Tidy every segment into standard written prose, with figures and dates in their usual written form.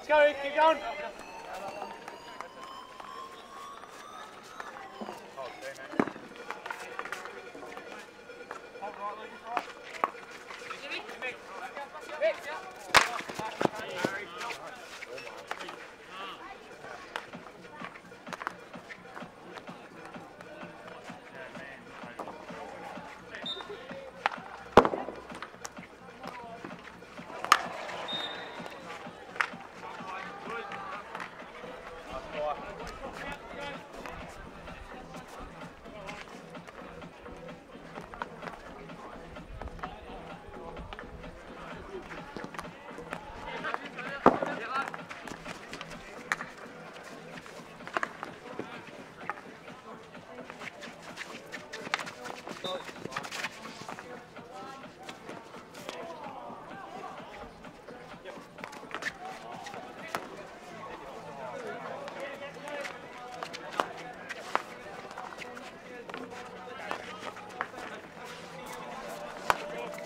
Go, keep going.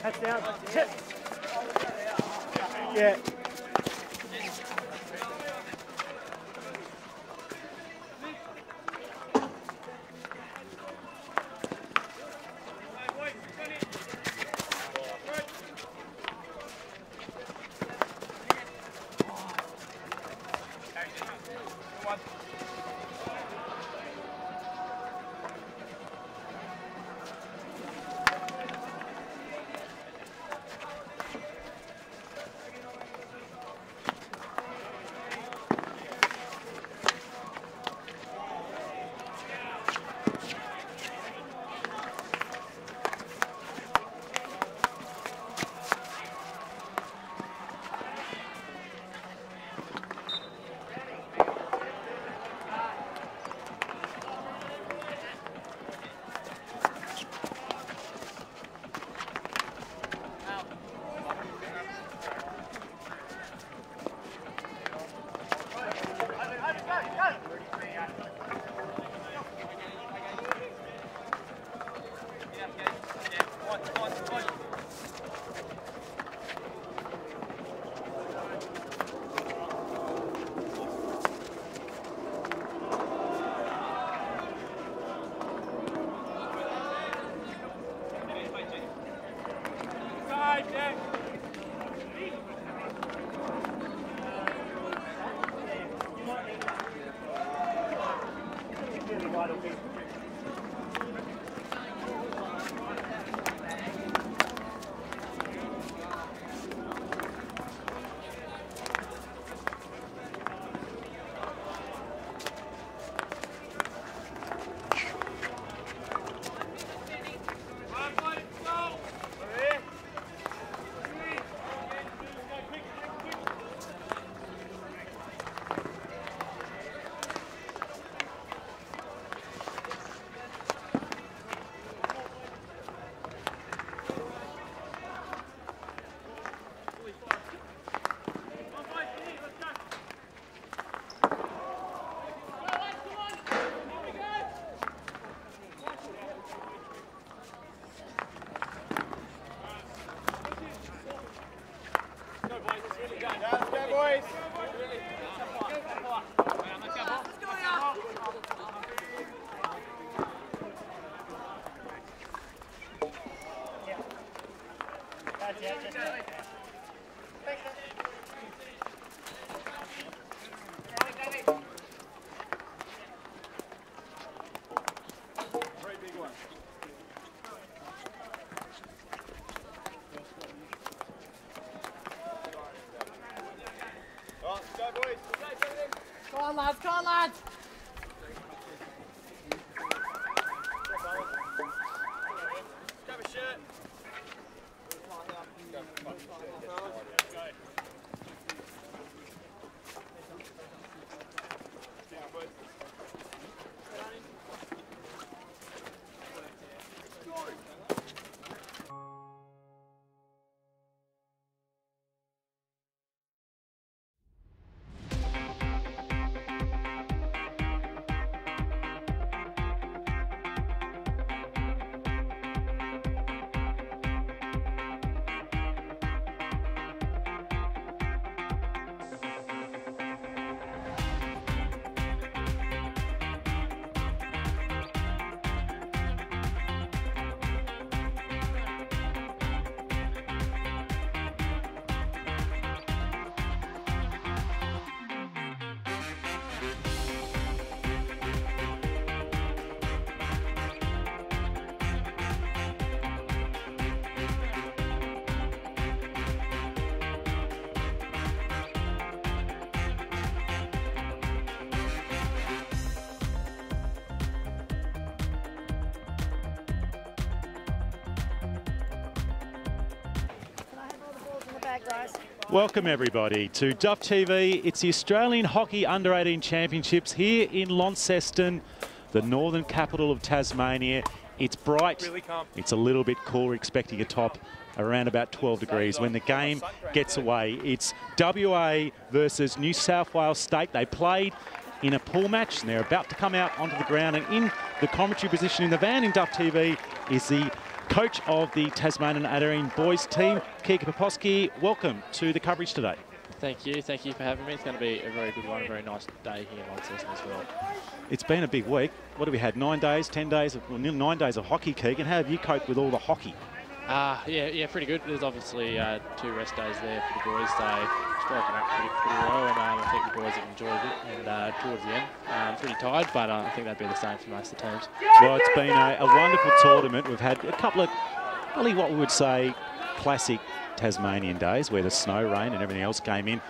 Heads down. Tip. Yeah. on, lads, come on, lads. Grab a shirt. Welcome everybody to Duff TV. It's the Australian Hockey Under-18 Championships here in Launceston, the northern capital of Tasmania. It's bright, Really calm. It's a little bit cool. We're expecting a top around about 12 degrees. When the game gets away, it's WA versus New South Wales State. They played in a pool match and they're about to come out onto the ground, and in the commentary position in the van in Duff TV is the coach of the Tasmanian Under-18 boys team, Kika Poposky. Welcome to the coverage today. Thank you for having me. It's going to be a very good one, a very nice day here in Launceston as well. It's been a big week. What have we had, 9 days, 10 days, well, nearly 9 days of hockey, Keegan? How have you coped with all the hockey? Yeah, pretty good. There's obviously 2 rest days there for the boys, so it's broken up pretty well, and I think the boys have enjoyed it. And towards the end, pretty tired, but I think that'd be the same for most of the teams. Well, it's been a wonderful tournament. We've had a couple of, probably what we would say, classic Tasmanian days where the snow, rain and everything else came in.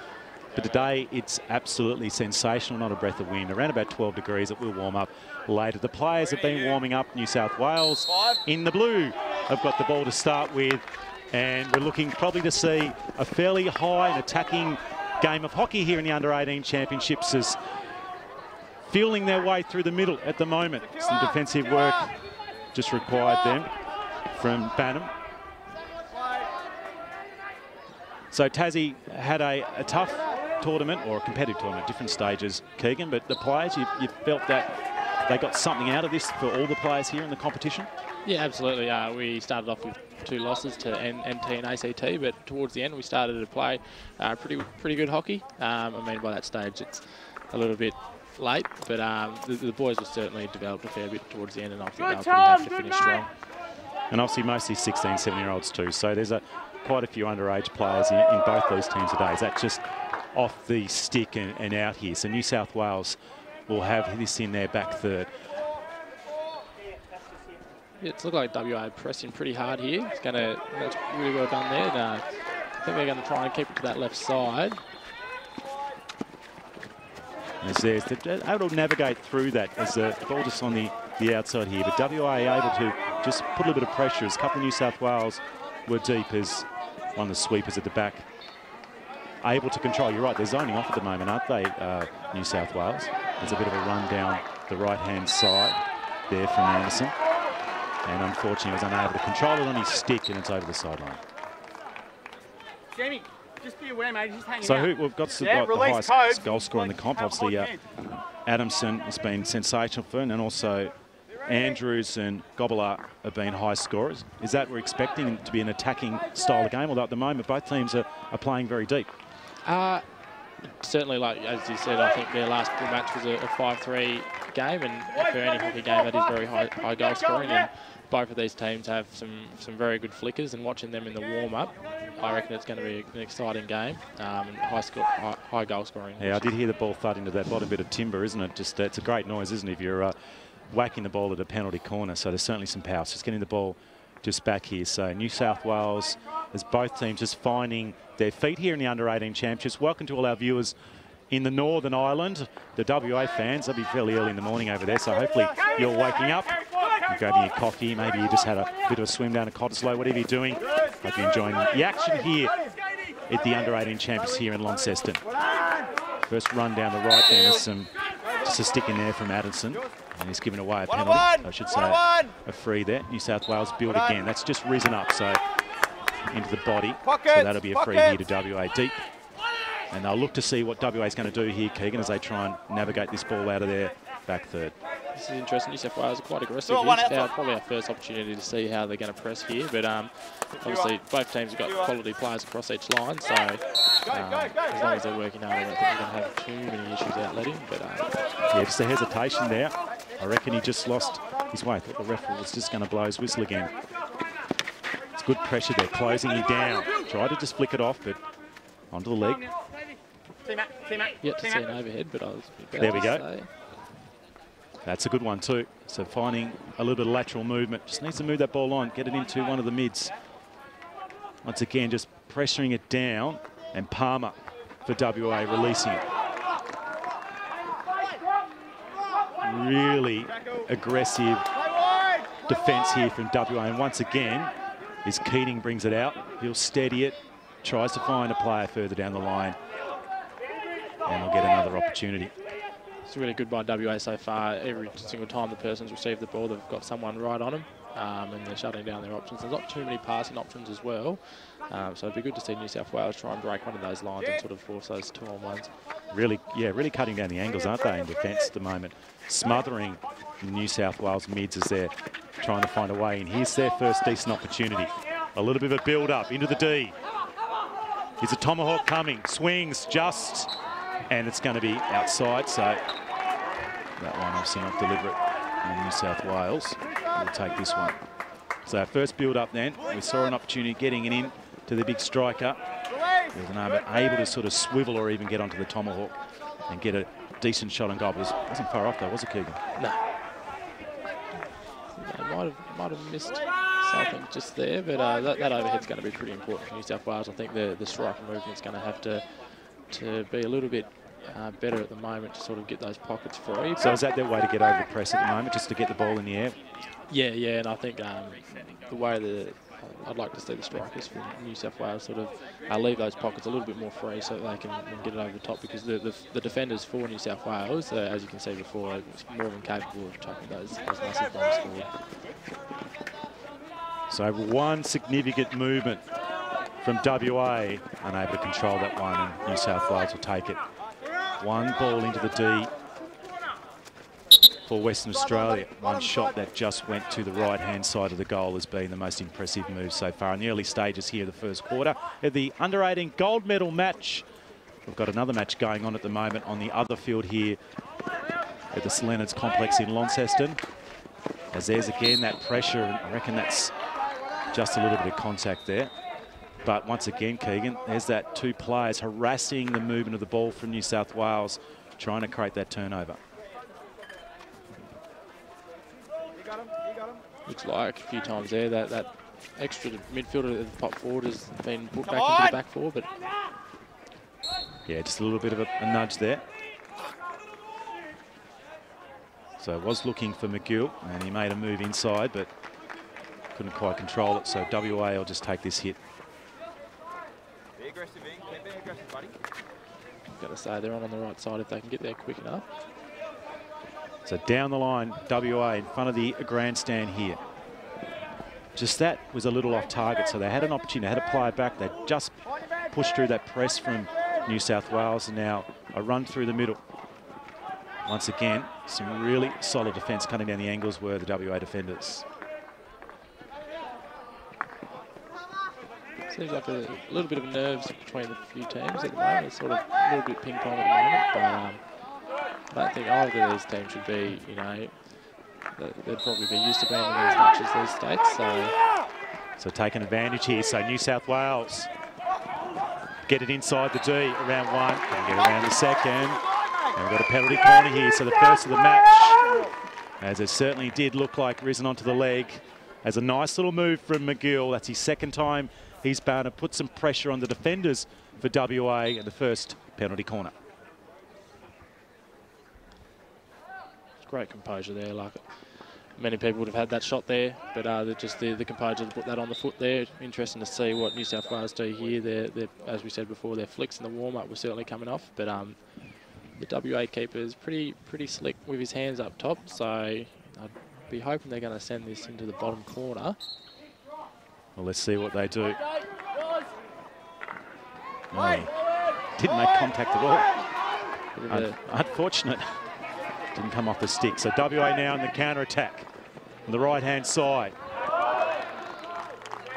But today, it's absolutely sensational, not a breath of wind. Around about 12 degrees, it will warm up later. The players have been warming up. New South Wales in the blue have got the ball to start with. And we're looking probably to see a fairly high and attacking game of hockey here in the Under-18 Championships, as feeling their way through the middle at the moment. Some defensive work just required them from Banham. So Tassie had a tough tournament, or a competitive tournament at different stages, Keegan, but the players, you felt that they got something out of this for all the players here in the competition? Yeah, absolutely. We started off with 2 losses to NT and ACT, but towards the end we started to play pretty good hockey. I mean, by that stage it's a little bit late, but the boys have certainly developed a fair bit towards the end, and I think they'll pretty have to finish strong. And obviously mostly 16, 17-year-olds too, so there's quite a few underage players in both those teams today. Is that just off the stick and out here? So New South Wales will have this in their back third. It's looked like WA pressing pretty hard here. That's really well done there. And, I think they're going to try and keep it to that left side. As they're able to navigate through that, as the ball just on the outside here. But WA able to just put a little bit of pressure, as a couple of New South Wales were deep, as one of the sweepers at the back able to control. You're right, they're zoning off at the moment, aren't they, New South Wales? There's a bit of a run down the right-hand side there from Anderson. And unfortunately, he was unable to control it on his stick, and it's over the sideline. Jamie, just be aware, mate. He's hanging out. So we've got the highest goal scorer in the comp. Obviously, Adamson has been sensational for him, and also Andrews and Gobbler have been high scorers. Is that we're expecting to be an attacking style of game? Although at the moment, both teams are playing very deep. Certainly, like as you said, I think their last match was a 5-3 game, and for any hockey game, that is very high goal scoring. And both of these teams have some very good flickers, and watching them in the warm-up, I reckon it's going to be an exciting game, and high goal scoring. Yeah, I did hear the ball thud into that bottom bit of timber, isn't it? Just it's a great noise, isn't it, if you're whacking the ball at a penalty corner. So there's certainly some power. So just getting the ball just back here. So New South Wales, as both teams just finding their feet here in the Under-18 Championships. Welcome to all our viewers in the Northern Ireland. The WA fans, they'll be fairly early in the morning over there, so hopefully you're waking up, you're grabbing your coffee, maybe you just had a bit of a swim down to Cottesloe, whatever you're doing. Hope you're enjoying the action here at the Under-18 Champs here in Launceston. First run down the right there, just a stick in there from Addison. And he's given away a penalty, I should say a free there. New South Wales build again. That's just risen up, so into the body. So that'll be a free here to WA deep. And they'll look to see what WA is going to do here, Keegan, as they try and navigate this ball out of their back third. This is interesting. New South Wales are quite aggressive. Probably our first opportunity to see how they're going to press here. But obviously, both teams have got quality players across each line. So as long as they're working hard, I don't think they're going to have too many issues outletting. But yeah, just a hesitation there. I reckon he just lost his way. I thought the referee was just going to blow his whistle again. It's good pressure there, closing him down. Tried to just flick it off, but onto the leg. Yet to see an overhead, but I was there we go. That's a good one too. So finding a little bit of lateral movement. Just needs to move that ball on, get it into one of the mids. Once again, just pressuring it down, and Palmer for WA releasing it. Really aggressive defence here from WA, and once again, as Keating brings it out, he'll steady it, tries to find a player further down the line, and he'll get another opportunity. It's really good by WA so far. Every single time the person's received the ball, they've got someone right on them, and they're shutting down their options. There's not too many passing options as well, so it'd be good to see New South Wales try and break one of those lines and sort of force those 2-on-1s. Really cutting down the angles, aren't they, in defence at the moment? Smothering the New South Wales mids as they're trying to find a way in. Here's their first decent opportunity. A little bit of a build-up into the D. Here's a tomahawk coming, swings just, and it's going to be outside, so that one obviously not deliberate in New South Wales. We'll take this one. So our first build-up then, we saw an opportunity getting it in to the big striker. He was able to sort of swivel or even get onto the tomahawk and get a decent shot on goal. But it wasn't far off though, was it, Keegan? No. Might have missed something just there, but that overhead's going to be pretty important for New South Wales. I think the striker movement's going to have to be a little bit better at the moment to sort of get those pockets free. So is that their way to get over the press at the moment, just to get the ball in the air? Yeah, and I think the way I'd like to see the strikers from New South Wales sort of leave those pockets a little bit more free so that they can get it over the top, because the defenders for New South Wales, as you can see before, are more than capable of chucking those massive bombs forward. So one significant movement from WA, unable to control that one, and New South Wales will take it. One ball into the D for Western Australia. One shot that just went to the right-hand side of the goal has been the most impressive move so far in the early stages here of the first quarter. At the Under-18 gold medal match, we've got another match going on at the moment on the other field here at the St Leonard's Complex in Launceston. As there's again that pressure, and I reckon that's just a little bit of contact there. But once again, Keegan, there's that two players harassing the movement of the ball from New South Wales, trying to create that turnover. Looks like a few times there that extra midfielder at the top forward has been put back into the back four, but yeah, just a little bit of a nudge there. So was looking for McGill, and he made a move inside, but couldn't quite control it. So WA will just take this hit. Be aggressive, Ian. Be aggressive, buddy. I've got to say they're on the right side if they can get there quick enough. So down the line, WA in front of the grandstand here. Just that was a little off target, so they had an opportunity, they had a player back, they just pushed through that press from New South Wales, and now a run through the middle. Once again, some really solid defence cutting down the angles were the WA defenders. Seems like a little bit of nerves between the few teams at the moment. It's sort of a little bit ping-pong at the moment, but I don't think either of these teams should be, you know, they'd probably be used to being in these matches these states. So taking advantage here. So New South Wales get it inside the D around one, and get around the second. And we've got a penalty corner here. So the first of the match, as it certainly did look like risen onto the leg, as a nice little move from McGill. That's his second time he's bound to put some pressure on the defenders for WA, and the first penalty corner. great composure there. Like many people would have had that shot there, but just the composure to put that on the foot there. Interesting to see what New South Wales do here. They're, as we said before, their flicks in the warm-up were certainly coming off, but the WA keeper is pretty slick with his hands up top, so I'd be hoping they're going to send this into the bottom corner. Well, let's see what they do. No, didn't make contact at all. Unfortunate. Didn't come off the stick. So WA now in the counter-attack on the right-hand side.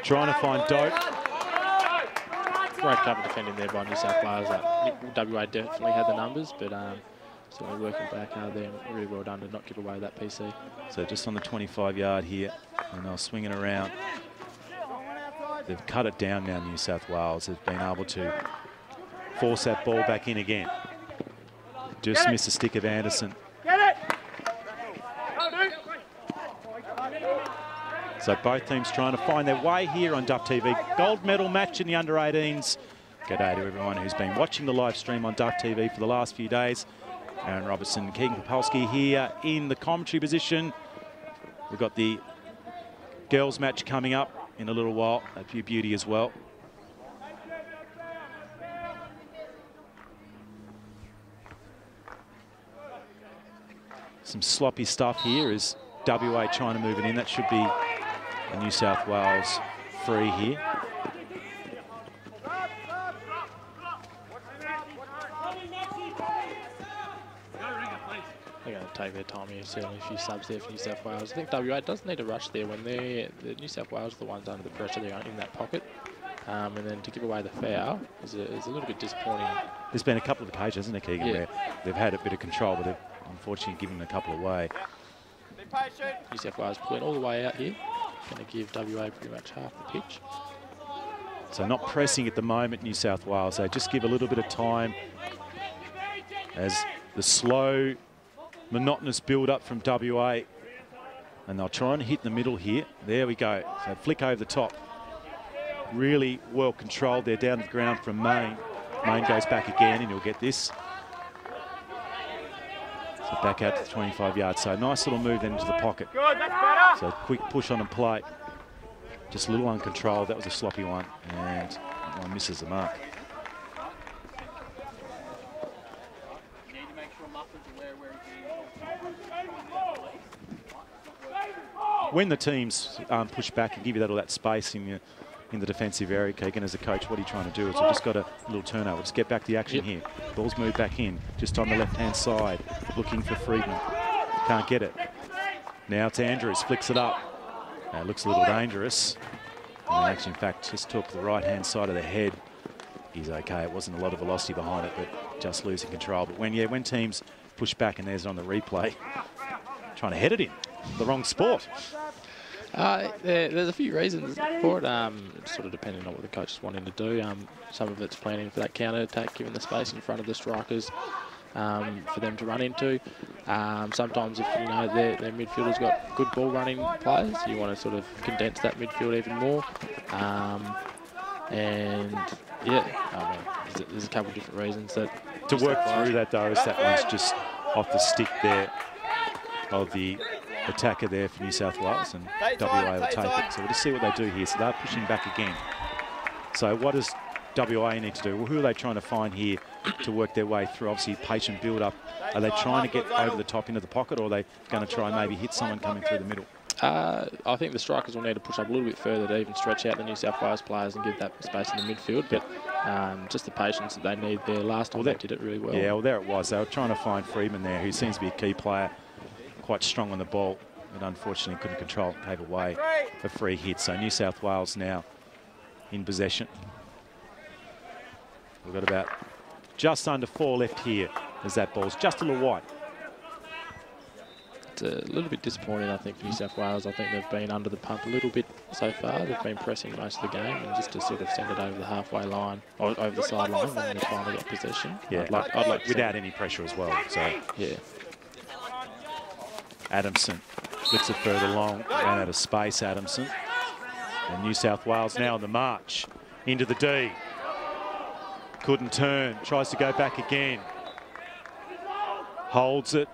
Trying to find Doak. Great cover defending there by New South Wales. WA definitely had the numbers, but certainly working back there, and really well done to not give away that PC. So just on the 25-yard here, and they'll swing it around. They've cut it down now, New South Wales. They've been able to force that ball back in again. Just missed the stick of Anderson. So both teams trying to find their way here on Duff TV. Gold medal match in the under-18s. G'day to everyone who's been watching the live stream on Duff TV for the last few days. Aaron Robertson, Keegan Popolski here in the commentary position. We've got the girls match coming up in a little while. A few beauty as well. Some sloppy stuff here as WA trying to move it in. That should be a New South Wales free here. They're going to take their time here, certainly a few subs there for New South Wales. I think WA does need a rush there when the New South Wales are the ones under the pressure there in that pocket. And then to give away the foul is a little bit disappointing. There's been a couple of occasions, hasn't there, Keegan, where they've had a bit of control, but they've unfortunately given a couple away. New South Wales pulling all the way out here. Going to give WA pretty much half the pitch. So not pressing at the moment, New South Wales. They just give a little bit of time as the slow, monotonous build-up from WA. And they'll try and hit the middle here. There we go. So flick over the top. Really well controlled there down to the ground from Main. Main goes back again and he'll get this. So back out to the 25 yards. So nice little move then into the pocket. Good, that's better. So quick push on and play. Just a little uncontrolled. That was a sloppy one. And that one misses the mark. When the teams push back and give you all that space in the defensive area, Keegan, as a coach, what are you trying to do? Is we've just got a little turnover. Just get back the action here. Ball's moved back in, just on the left-hand side, looking for Friedman. Can't get it. Now it's Andrews, flicks it up. Now it looks a little dangerous. And actually, in fact, just took the right-hand side of the head. He's okay. It wasn't a lot of velocity behind it, but just losing control. But when teams push back, and there's it on the replay, trying to head it in. The wrong sport. There's a few reasons for it, sort of depending on what the coach is wanting to do. Some of it's planning for that counter-attack, giving the space in front of the strikers for them to run into. Sometimes if their midfielder's got good ball-running players, you want to sort of condense that midfield even more. There's a couple of different reasons that... To work through that, though, is that one's just off the stick there of the attacker there for New South Wales, and WA will take it. So we'll just see what they do here. So they're pushing back again. So what does WA need to do? Well, who are they trying to find here to work their way through? Obviously, patient build-up. Are they trying to get over the top into the pocket, or are they going to try and maybe hit someone coming through the middle? I think the strikers will need to push up a little bit further to even stretch out the New South Wales players and give that space in the midfield. But just the patience that they need there. Last time they did it really well. Yeah, well, there it was. They were trying to find Friedman there, who seems to be a key player. Quite strong on the ball, but unfortunately couldn't control, gave away a free hit. So New South Wales now in possession. We've got about just under 4 left here as that ball's just a little wide. It's a little bit disappointing, I think, for New South Wales. I think they've been under the pump a little bit so far. They've been pressing most of the game, and just to sort of send it over the halfway line, or over the sideline when they finally get possession. Yeah, I'd like without any pressure as well. So yeah. Adamson flicks it further long, ran out of space, Adamson. And New South Wales now on the march into the D. Couldn't turn, tries to go back again. Holds it.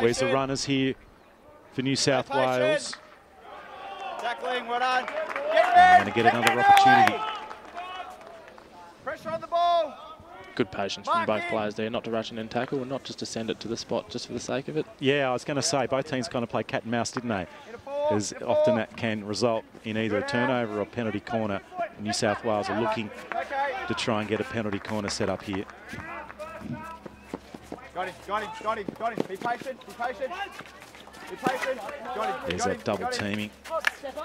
Where's the runners here for New South Wales? Tackling, well done. Going to get another opportunity. Pressure on the ball. Good patience from both players there, not to rush in and tackle and not just to send it to the spot just for the sake of it. Yeah, I was going to say, both teams kind of play cat and mouse, didn't they? Because often that can result in either a turnover or a penalty corner. New South Wales are looking to try and get a penalty corner set up here. Got him. Be patient. Be patient. There's that double teaming.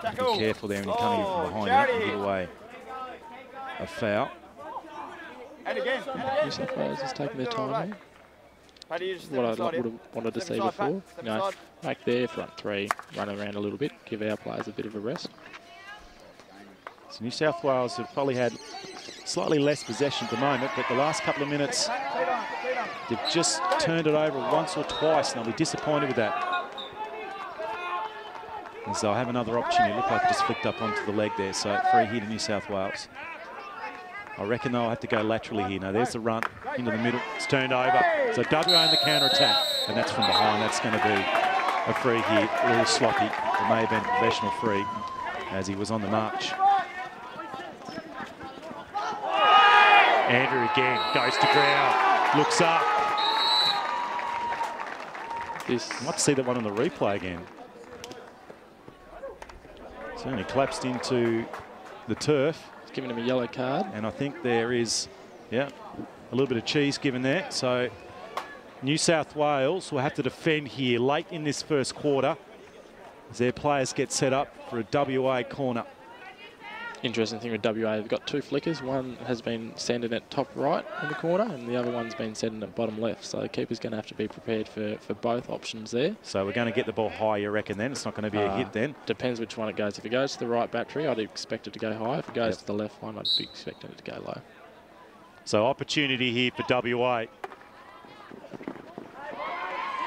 Be careful there when you're coming from behind it and give away a foul. And again. New South Wales is taking their time here. What I would have wanted to see before, you know, make their front three run around a little bit, give our players a bit of a rest. So New South Wales have probably had slightly less possession at the moment, but the last couple of minutes, they've just turned it over once or twice, and they'll be disappointed with that. As they'll have another opportunity. It looked like it just flicked up onto the leg there, so free here to New South Wales. I reckon they'll have to go laterally here. Now there's the run into the middle. It's turned over. So WA in the counter-attack, and that's from behind. That's going to be a free here. A little sloppy. It may have been a professional free as he was on the march. Andrew again goes to ground, looks up. I might see that one on the replay again. Certainly collapsed into the turf. Giving him a yellow card. And I think there is, yeah, a little bit of cheese given there. So New South Wales will have to defend here late in this first quarter as their players get set up for a WA corner. Interesting thing with WA, they've got two flickers. One has been sending at top right in the corner, and the other one's been sending at bottom left. So the keeper's going to have to be prepared for both options there. So we're going to get the ball high, you reckon, then? It's not going to be a hit then? Depends which one it goes. If it goes to the right battery, I'd expect it to go high. If it goes to the left one, I'd be expecting it to go low. So opportunity here for WA.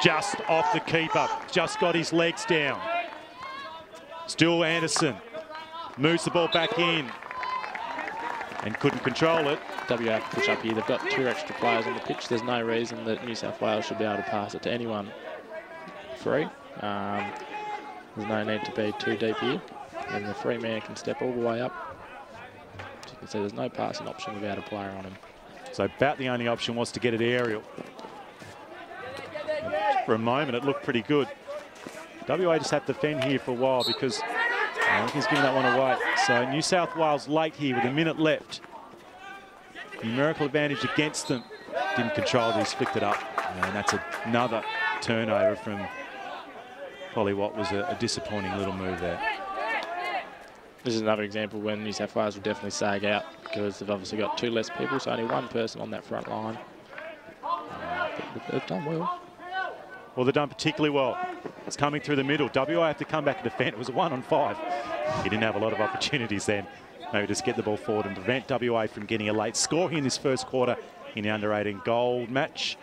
Just off the keeper. Just got his legs down. Still Anderson. Moves the ball back in and couldn't control it. WA have to push up here. They've got two extra players on the pitch. There's no reason that New South Wales should be able to pass it to anyone free. There's no need to be too deep here. And the free man can step all the way up. As you can see, there's no passing option without a player on him. So about the only option was to get it aerial. For a moment, it looked pretty good. WA just have to defend here for a while because I think he's giving that one away. So New South Wales late here with a minute left. Numerical advantage against them. Didn't control this, flicked it up. And that's another turnover from probably what was a disappointing little move there. This is another example when New South Wales will definitely sag out because they've obviously got two less people, so only one person on that front line. But they've done well. Well, they've done particularly well. It's coming through the middle. WA have to come back and defend. It was a 1-on-5. He didn't have a lot of opportunities then. Maybe just get the ball forward and prevent WA from getting a late score here in this first quarter in the under-18 gold match.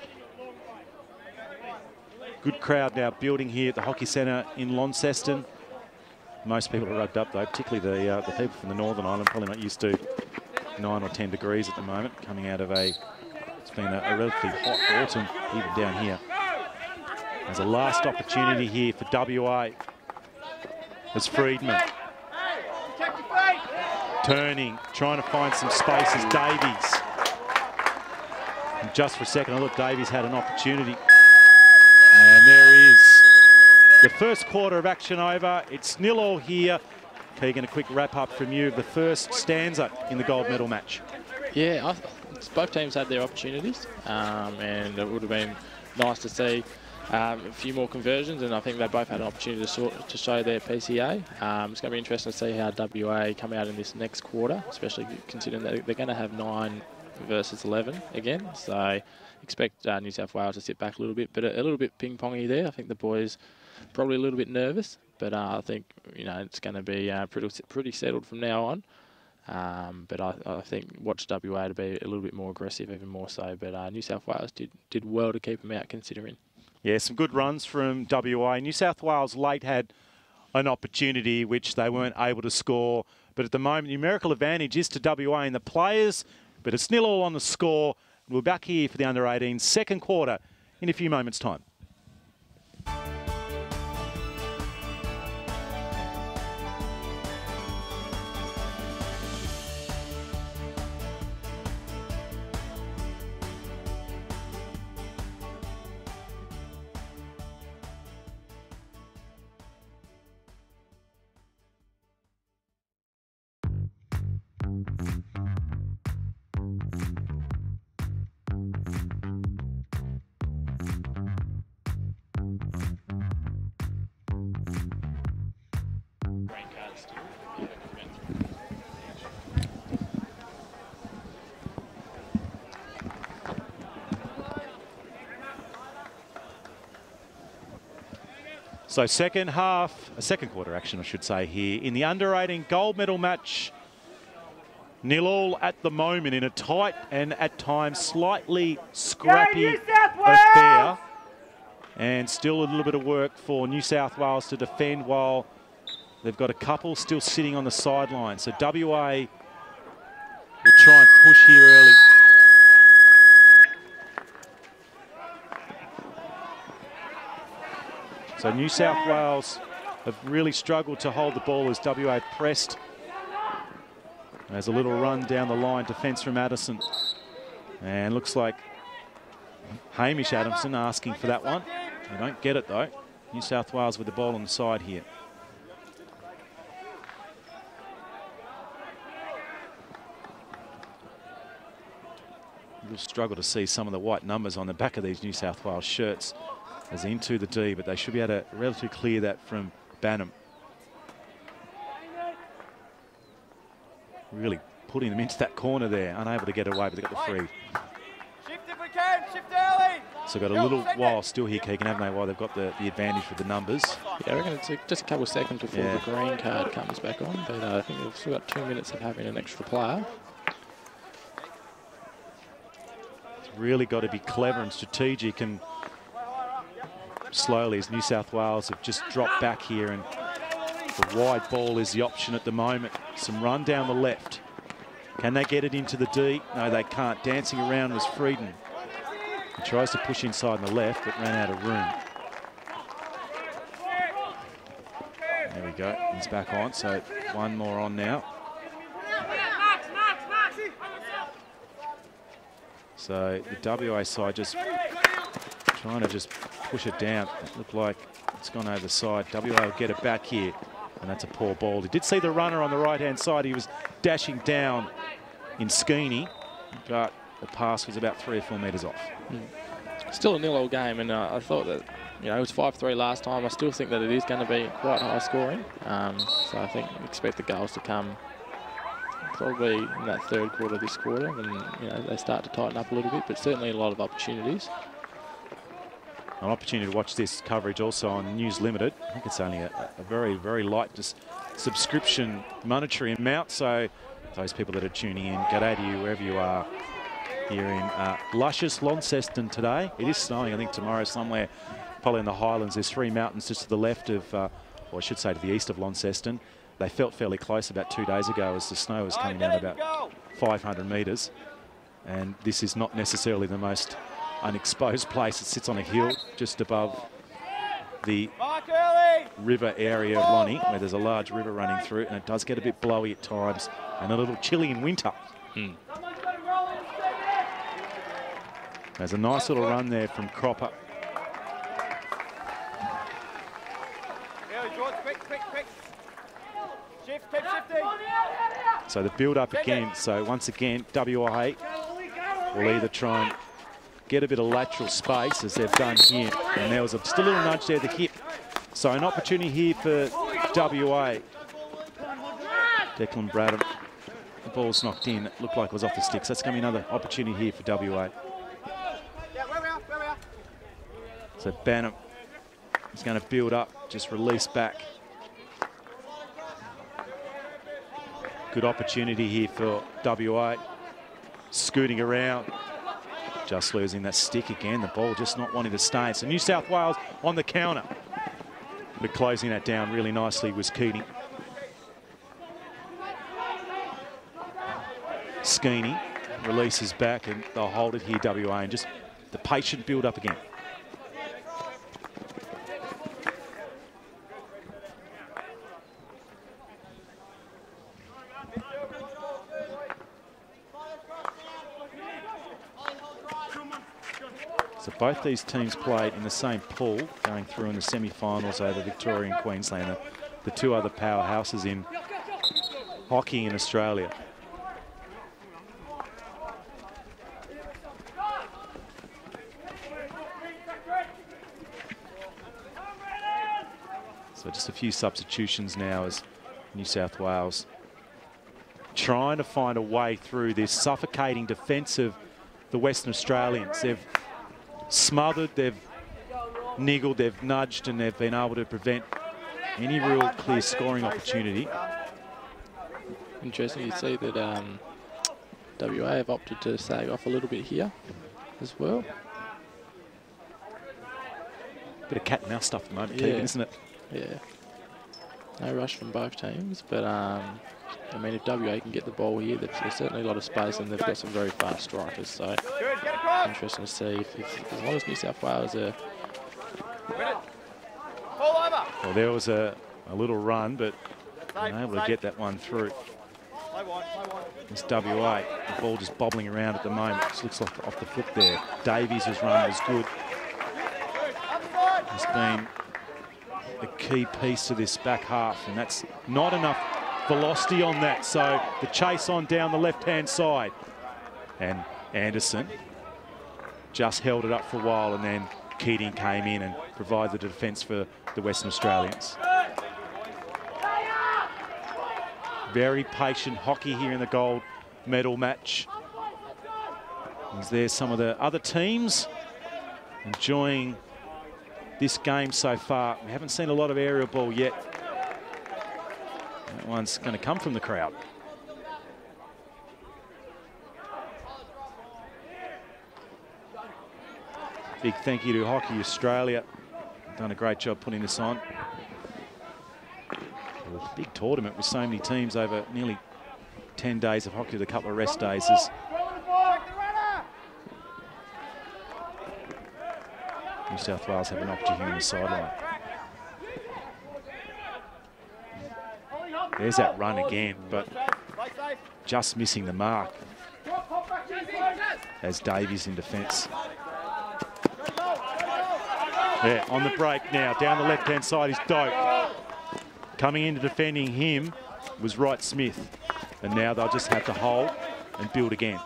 Good crowd now building here at the Hockey Centre in Launceston. Most people are rugged up though, particularly the people from the Northern Island, probably not used to 9 or 10 degrees at the moment, coming out of it's been a relatively hot autumn even down here. There's a last opportunity here for WA. As Friedman turning, trying to find some space as Davies. And just for a second, I thought Davies had an opportunity. And there is the first quarter of action over. It's 0-0 here. Keegan, a quick wrap up from you of the first stanza in the gold medal match. Yeah, both teams had their opportunities, and it would have been nice to see a few more conversions, and I think they both had an opportunity to show their PCA. It's going to be interesting to see how WA come out in this next quarter, especially considering that they're going to have 9 versus 11 again. So expect New South Wales to sit back a little bit, but a little bit ping-pongy there. I think the boys probably a little bit nervous, but I think it's going to be pretty settled from now on. But I think watch WA to be a little bit more aggressive, even more so. But New South Wales did well to keep them out, considering. Yeah, some good runs from WA. New South Wales late had an opportunity which they weren't able to score. But at the moment, numerical advantage is to WA and the players. But it's 0-0 on the score. We're back here for the under-18 second quarter in a few moments' time. So second quarter action, I should say, here in the under-18 gold medal match. 0-0 at the moment in a tight and at times slightly scrappy affair. And still a little bit of work for New South Wales to defend while they've got a couple still sitting on the sideline. So WA will try and push here early. So New South Wales have really struggled to hold the ball as WA pressed. There's a little run down the line, defence from Addison. And looks like Hamish Adamson asking for that one. They don't get it though. New South Wales with the ball on the side here. You'll struggle to see some of the white numbers on the back of these New South Wales shirts as into the D, but they should be able to relatively clear that from Banham. Really putting them into that corner there, unable to get away, but they got the free. Shift if we can, shift early. So got a little while still here, Keegan, haven't they, while they've got the advantage with the numbers. Yeah, I reckon it's just a couple of seconds before the green card comes back on, but I think they've still got 2 minutes of having an extra player. It's really got to be clever and strategic, and slowly as New South Wales have just dropped back here, and the wide ball is the option at the moment. Some run down the left. Can they get it into the D? No, they can't. Dancing around was Frieden. He tries to push inside on the left, but ran out of room. There we go. He's back on, so one more on now. So the WA side just trying to just push it down. It looked like it's gone over the side. WA will get it back here, and that's a poor ball. He did see the runner on the right-hand side. He was dashing down in Skeeney, but the pass was about 3 or 4 metres off. Still a 0-0 game, and I thought that, you know, it was 5-3 last time. I still think that it is going to be quite high scoring. So I think expect the goals to come probably in that third quarter this quarter, and you know they start to tighten up a little bit, but certainly a lot of opportunities. An opportunity to watch this coverage also on News Limited. I think it's only a very, very light subscription monetary amount. So those people that are tuning in, g'day to you wherever you are here in luscious Launceston today. It is snowing, I think, tomorrow somewhere, probably in the Highlands. There's 3 mountains just to the left of, or I should say to the east of Launceston. They felt fairly close about 2 days ago as the snow was coming down about 500 metres. And this is not necessarily the most unexposed place. It sits on a hill just above the river area of Lonnie, where there's a large river running through, and it does get a bit blowy at times and a little chilly in winter. There's a nice little run there from Cropper. So the build up again. So once again, WA will either try and get a bit of lateral space as they've done here. And there was just a little nudge there, the hip. So an opportunity here for WA. Declan Bradham. The ball's knocked in. It looked like it was off the sticks. That's going to be another opportunity here for WA. So Banham is going to build up, just release back. Good opportunity here for WA. Scooting around. Just losing that stick again. The ball just not wanting to stay. So New South Wales on the counter. But closing that down really nicely was Keating. Skeeney releases back, and they'll hold it here, WA, and just the patient build up again. So both these teams played in the same pool, going through in the semi-finals over Victoria and Queensland, the 2 other powerhouses in hockey in Australia. So just a few substitutions now as New South Wales trying to find a way through this suffocating defence of the Western Australians. They've smothered, they've niggled, they've nudged, and they've been able to prevent any real clear scoring opportunity. Interesting, you see that WA have opted to sag off a little bit here as well. Bit of cat and mouse stuff at the moment, Yeah. Keegan, isn't it? Yeah. No rush from both teams, but I mean, if WA can get the ball here, there's certainly a lot of space, and they've got some very fast strikers. So interesting to see if as long as New South Wales are. Well, there was a little run, but unable to get that one through. It's WA. The ball just bobbling around at the moment. Just looks like off the foot there. Davies' run was good. He's been a key piece to this back half, and that's not enough velocity on that. So the chase on down the left-hand side. And Anderson just held it up for a while, and then Keating came in and provided the defence for the Western Australians. Very patient hockey here in the gold medal match. As there's some of the other teams enjoying this game so far. We haven't seen a lot of aerial ball yet. That one's going to come from the crowd. Big thank you to Hockey Australia. Done a great job putting this on. A big tournament with so many teams over nearly 10 days of hockey with a couple of rest days. New South Wales have an opportunity on the sideline. There's that run again, but just missing the mark as Davies in defence. Yeah, on the break now, down the left-hand side is Doak. Coming into defending him was Wright Smith. And now they'll just have to hold and build again.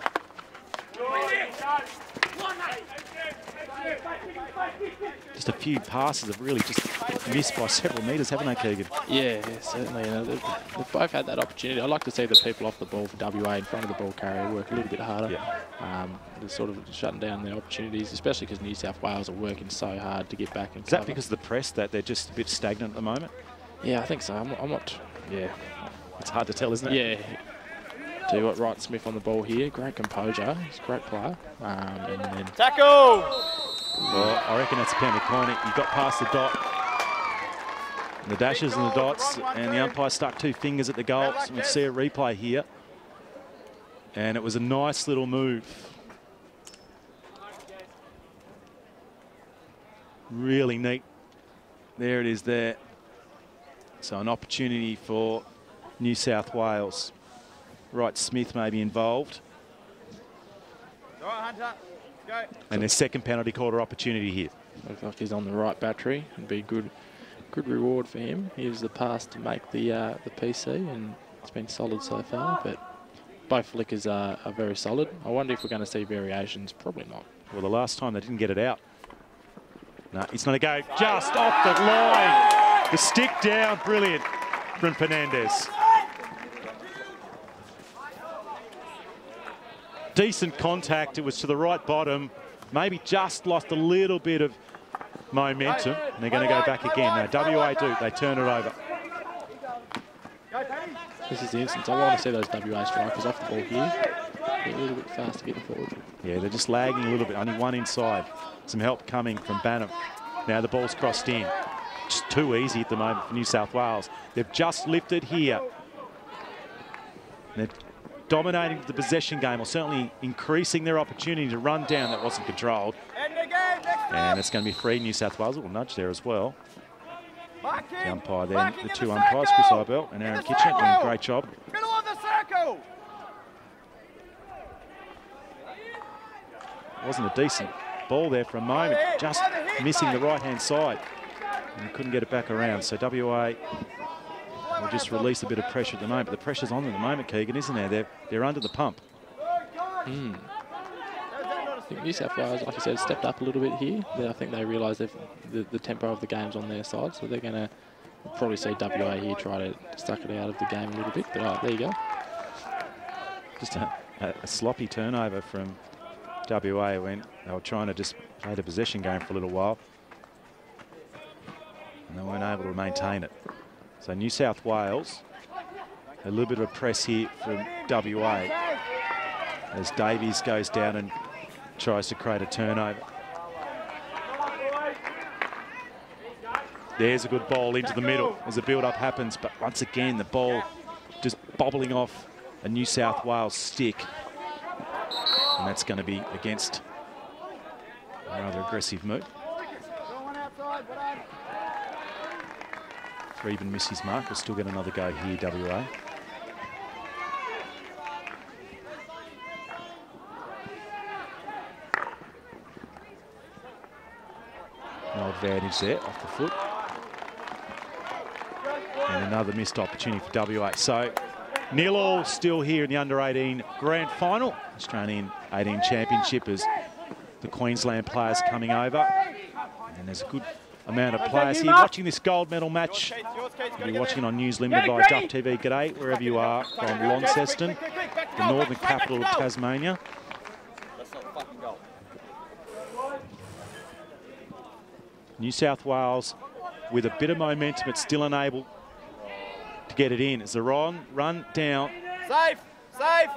Just a few passes have really just missed by several metres, haven't they, Keegan? Yeah, certainly. They've both had that opportunity. I'd like to see the people off the ball for WA in front of the ball carrier work a little bit harder. Yeah. They're sort of shutting down their opportunities, especially because New South Wales are working so hard to get back and Is that because of the press that they're just a bit stagnant at the moment? Yeah, I think so. I'm not. Yeah. It's hard to tell, isn't it? Yeah. Tell you what, Wright Smith on the ball here. Great composure. He's a great player. And then Tackle! Well, I reckon that's a penalty corner. He got past the dot. The dashes and the dots, and the umpire stuck two fingers at the goal. So we see a replay here. And it was a nice little move. Really neat. There it is there. So an opportunity for New South Wales. Wright Smith may be involved. All right, Hunter. Go. And their second penalty quarter opportunity here. looks like he's on the right battery. It'd be good reward for him. Here's the pass to make the PC, and it's been solid so far. But both flickers are very solid. I wonder if we're going to see variations. Probably not. Well, the last time they didn't get it out. No, it's going to go just off the line. The stick down, brilliant from Fernandez. Decent contact. It was to the right bottom. Maybe just lost a little bit of momentum. And they're going to go back again. Now, WA do. They turn it over. This is the instance. I want to see those WA strikers off the ball here. Get a little bit faster getting forward. Yeah, they're just lagging a little bit. Only one inside. Some help coming from Banham. Now the ball's crossed in. Just too easy at the moment for New South Wales. They've just lifted here. They're dominating the possession game, or certainly increasing their opportunity to run down that wasn't controlled. And it's going to be free New South Wales. A little nudge there as well. The umpire then, the two umpires, Chris Ibelt and Aaron Kitchen, doing a great job. Middle of the circle. Wasn't a decent ball there for a moment, just missing the right-hand side. And couldn't get it back around. So WA will just release a bit of pressure at the moment. But the pressure's on them at the moment, Keegan, isn't there? They're under the pump. I think New South Wales, like I said, stepped up a little bit here. I think they realise the tempo of the game's on their side, so they're going to probably see WA here try to suck it out of the game a little bit. But there you go. Just a sloppy turnover from WA when they were trying to just play the possession game for a little while. and they weren't able to maintain it. So New South Wales, a little bit of a press here from WA as Davies goes down and tries to create a turnover. There's a good ball into the middle as the build-up happens, but once again the ball just bobbling off a New South Wales stick. And that's going to be against a rather aggressive move. For even miss his mark, we'll still get another go here, WA. No advantage there off the foot. And another missed opportunity for WA. So 0-0 still here in the under-18 grand final. Australian 18 championship as the Queensland players coming over. And there's a good amount of players here watching this gold medal match. You'll be watching on News Limited by Duff TV. G'day, wherever you are from Launceston, the northern capital of Tasmania. New South Wales with a bit of momentum, but still unable to get it in. It's a run down. Safe, safe.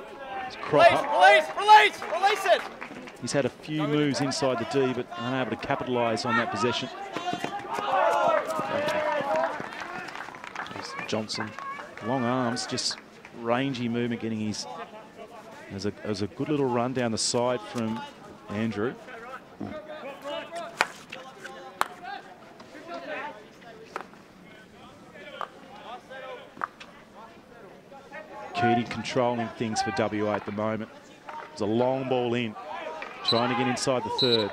Release it. He's had a few moves inside the D, but unable to capitalise on that possession. Johnson. Long arms, just rangy movement, getting his... There's a good little run down the side from Andrew. Keating controlling things for WA at the moment. There's a long ball in, trying to get inside the third.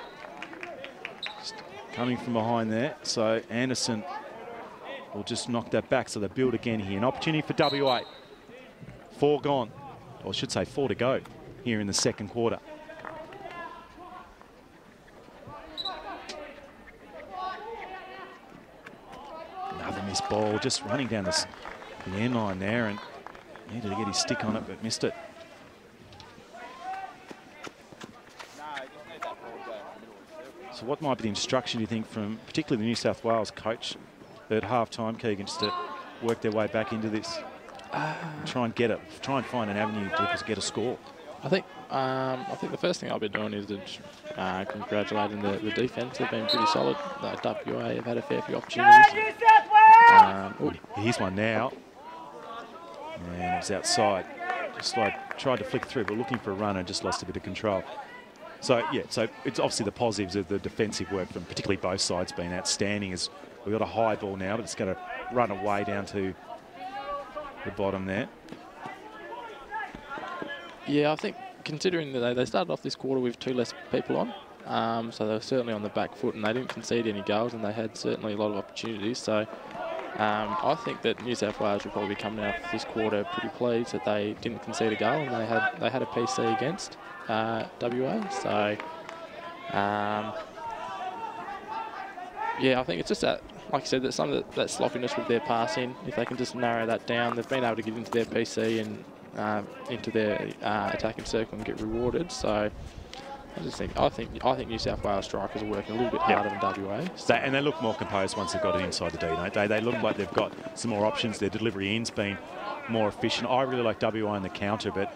Just coming from behind there, so Anderson will just knock that back, so they build again here. An opportunity for WA. 4 gone, or I should say 4 to go here in the second quarter. Another missed ball, just running down the end line there, and needed to get his stick on it, but missed it. So what might be the instruction, do you think, from particularly the New South Wales coach at half-time, Keegan, just to work their way back into this? Try and get it, try and find an avenue to get a score. I think the first thing I'll be doing is congratulating the defence. They've been pretty solid. WA have had a fair few opportunities. Here's one now. And it's outside. Just like tried to flick through, but looking for a runner, just lost a bit of control. So yeah, so it's obviously the positives of the defensive work from particularly both sides being outstanding. As we've got a high ball now, but it's going to run away down to the bottom there. Yeah, I think considering that they started off this quarter with 2 less people on, so they were certainly on the back foot, and they didn't concede any goals, and they had certainly a lot of opportunities. So I think that New South Wales will probably be coming out this quarter pretty pleased that they didn't concede a goal, and they had a PC against WA. So yeah, I think it's just that, like you said, that some of that sloppiness with their passing. If they can just narrow that down, they've been able to get into their PC and into their attacking circle and get rewarded. So I think New South Wales strikers are working a little bit harder than WA. So. And they look more composed once they've got it inside the D, don't they? They look like they've got some more options. Their delivery in's been more efficient. I really like WA in the counter, but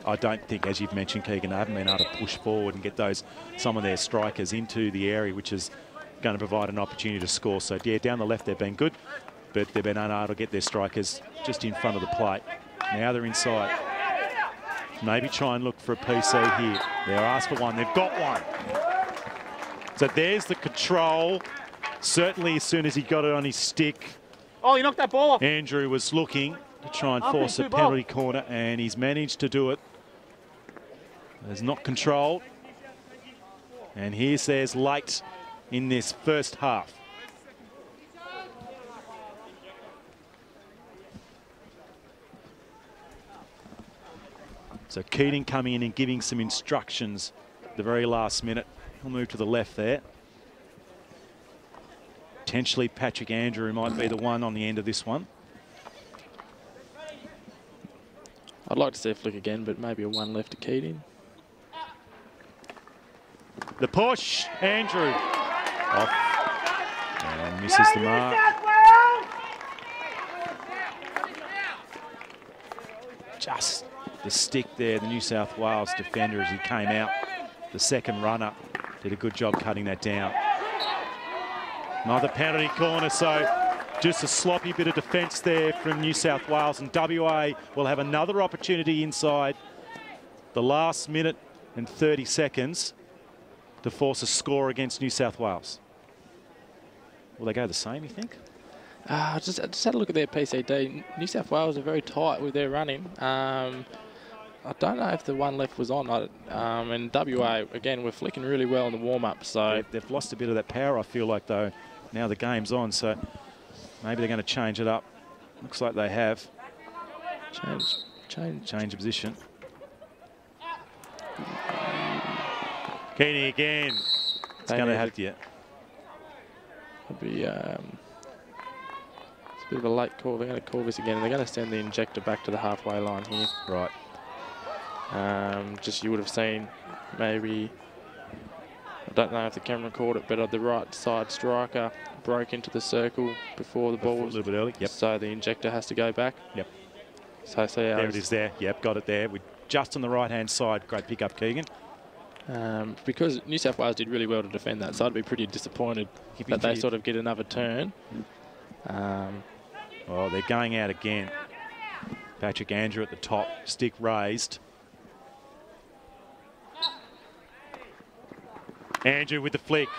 I don't think, as you've mentioned, Keegan, they haven't been able to push forward and get some of their strikers into the area, which is going to provide an opportunity to score. So yeah, down the left they've been good, but they've been unable to get their strikers just in front of the plate. Now they're inside. Maybe try and look for a PC here. They're asked for one. They've got one. So there's the control. Certainly as soon as he got it on his stick. Oh, he knocked that ball off. Andrew was looking to try and force a penalty corner, and he's managed to do it. It's not controlled. And here's theirs late in this first half. So Keating coming in and giving some instructions at the very last minute. He'll move to the left there. Potentially Patrick Andrew might be the one on the end of this one. I'd like to see a flick again, but maybe a 1 left to Keating. The push, Andrew. Off. And Misses the mark. Just the stick there, the New South Wales defender as he came out. The second runner did a good job cutting that down. Another penalty corner, so just a sloppy bit of defence there from New South Wales, and WA will have another opportunity inside the last minute and 30 seconds to force a score against New South Wales. Will they go the same, you think? Just had a look at their PCD. New South Wales are very tight with their running. I don't know if the one left was on. And WA, again, we're flicking really well in the warm-up. So they've lost a bit of that power, I feel like, though. Now the game's on, so maybe they're going to change it up. Looks like they have. Change of position. Keeney again. It's going to have to. It'll be it's a bit of a late call. They're going to call this again, and they're going to send the injector back to the halfway line here. Right. Just you would have seen maybe, I don't know if the camera caught it, but the right side striker broke into the circle before the ball. A little bit early, yep. So the injector has to go back. Yep. So there it is there. Yep, got it there. We're just on the right-hand side. Great pick up, Keegan. Because New South Wales did really well to defend that, so I'd be pretty disappointed that they sort of get another turn. Oh, they're going out again. Patrick Andrew at the top, stick raised. Andrew with the flick.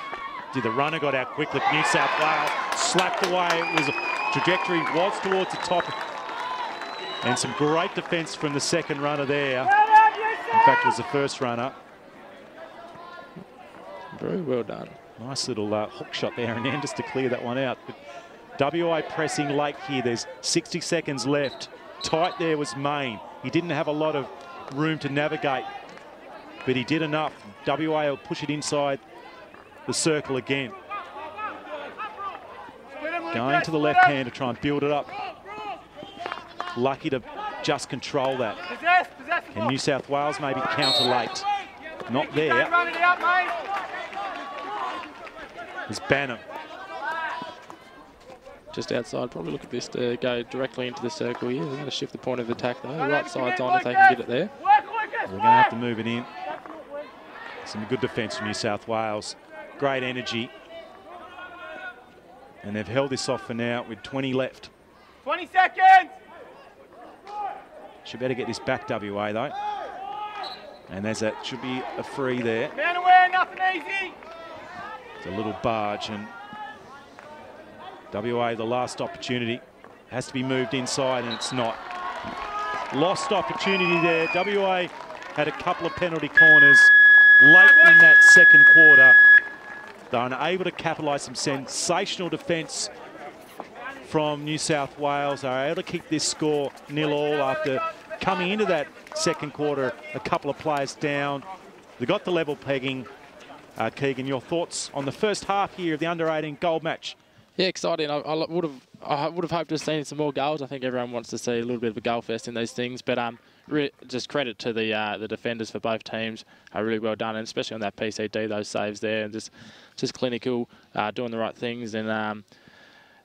The runner got out quickly. New South Wales slapped away. It was trajectory was towards the top. And some great defence from the second runner there. In fact, it was the first runner. Very well done. Nice little hook shot there, and then just to clear that one out. But WA pressing late here. There's 60 seconds left. Tight there was Main. He didn't have a lot of room to navigate, but he did enough. WA will push it inside the circle again. Going to the left hand to try and build it up. Lucky to just control that. And New South Wales maybe counter late. Not there. It's Banham. Just outside, probably look at this to go directly into the circle here. They're going to shift the point of attack though. Right side's on if they can get it there. We're going to have to move it in. Some good defence from New South Wales. Great energy. And they've held this off for now with 20 left. 20 seconds! Should better get this back, WA, though. And there's that, should be a free there. Man aware, nothing easy! It's a little barge, and WA, the last opportunity, has to be moved inside, and it's not. Lost opportunity there. WA had a couple of penalty corners late in that second quarter. They're unable to capitalise. Some sensational defence from New South Wales. They're able to keep this score 0-0 after coming into that second quarter a couple of players down. They got the level pegging. Keegan, your thoughts on the first half here of the under-18 gold match? Yeah, exciting. I would have hoped to have seen some more goals. I think everyone wants to see a little bit of a goal fest in these things. But just credit to the defenders for both teams. Really well done, and especially on that PCD, those saves there, and just clinical, doing the right things. And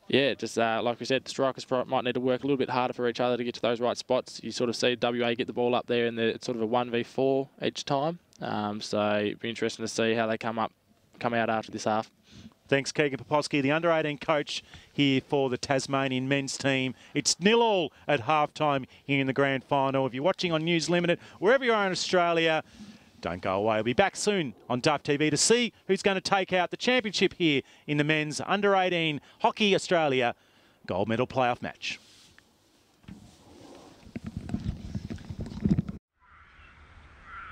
yeah, just like we said, the strikers might need to work a little bit harder for each other to get to those right spots. You sort of see WA get the ball up there, and it's sort of a 1v4 each time. So it'd be interesting to see how they come out after this half. Thanks, Keegan Popowski, the under-18 coach here for the Tasmanian men's team. It's 0-0 at halftime here in the grand final. If you're watching on News Limited, wherever you are in Australia, don't go away. We'll be back soon on Duff TV to see who's going to take out the championship here in the men's under-18 Hockey Australia gold medal playoff match.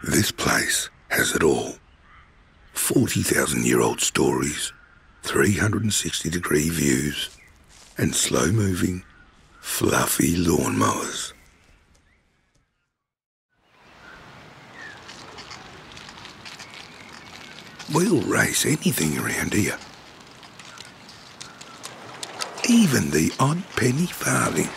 This place has it all. 40,000-year-old stories, 360-degree views, and slow-moving, fluffy lawnmowers. We'll race anything around here. Even the odd penny farthing.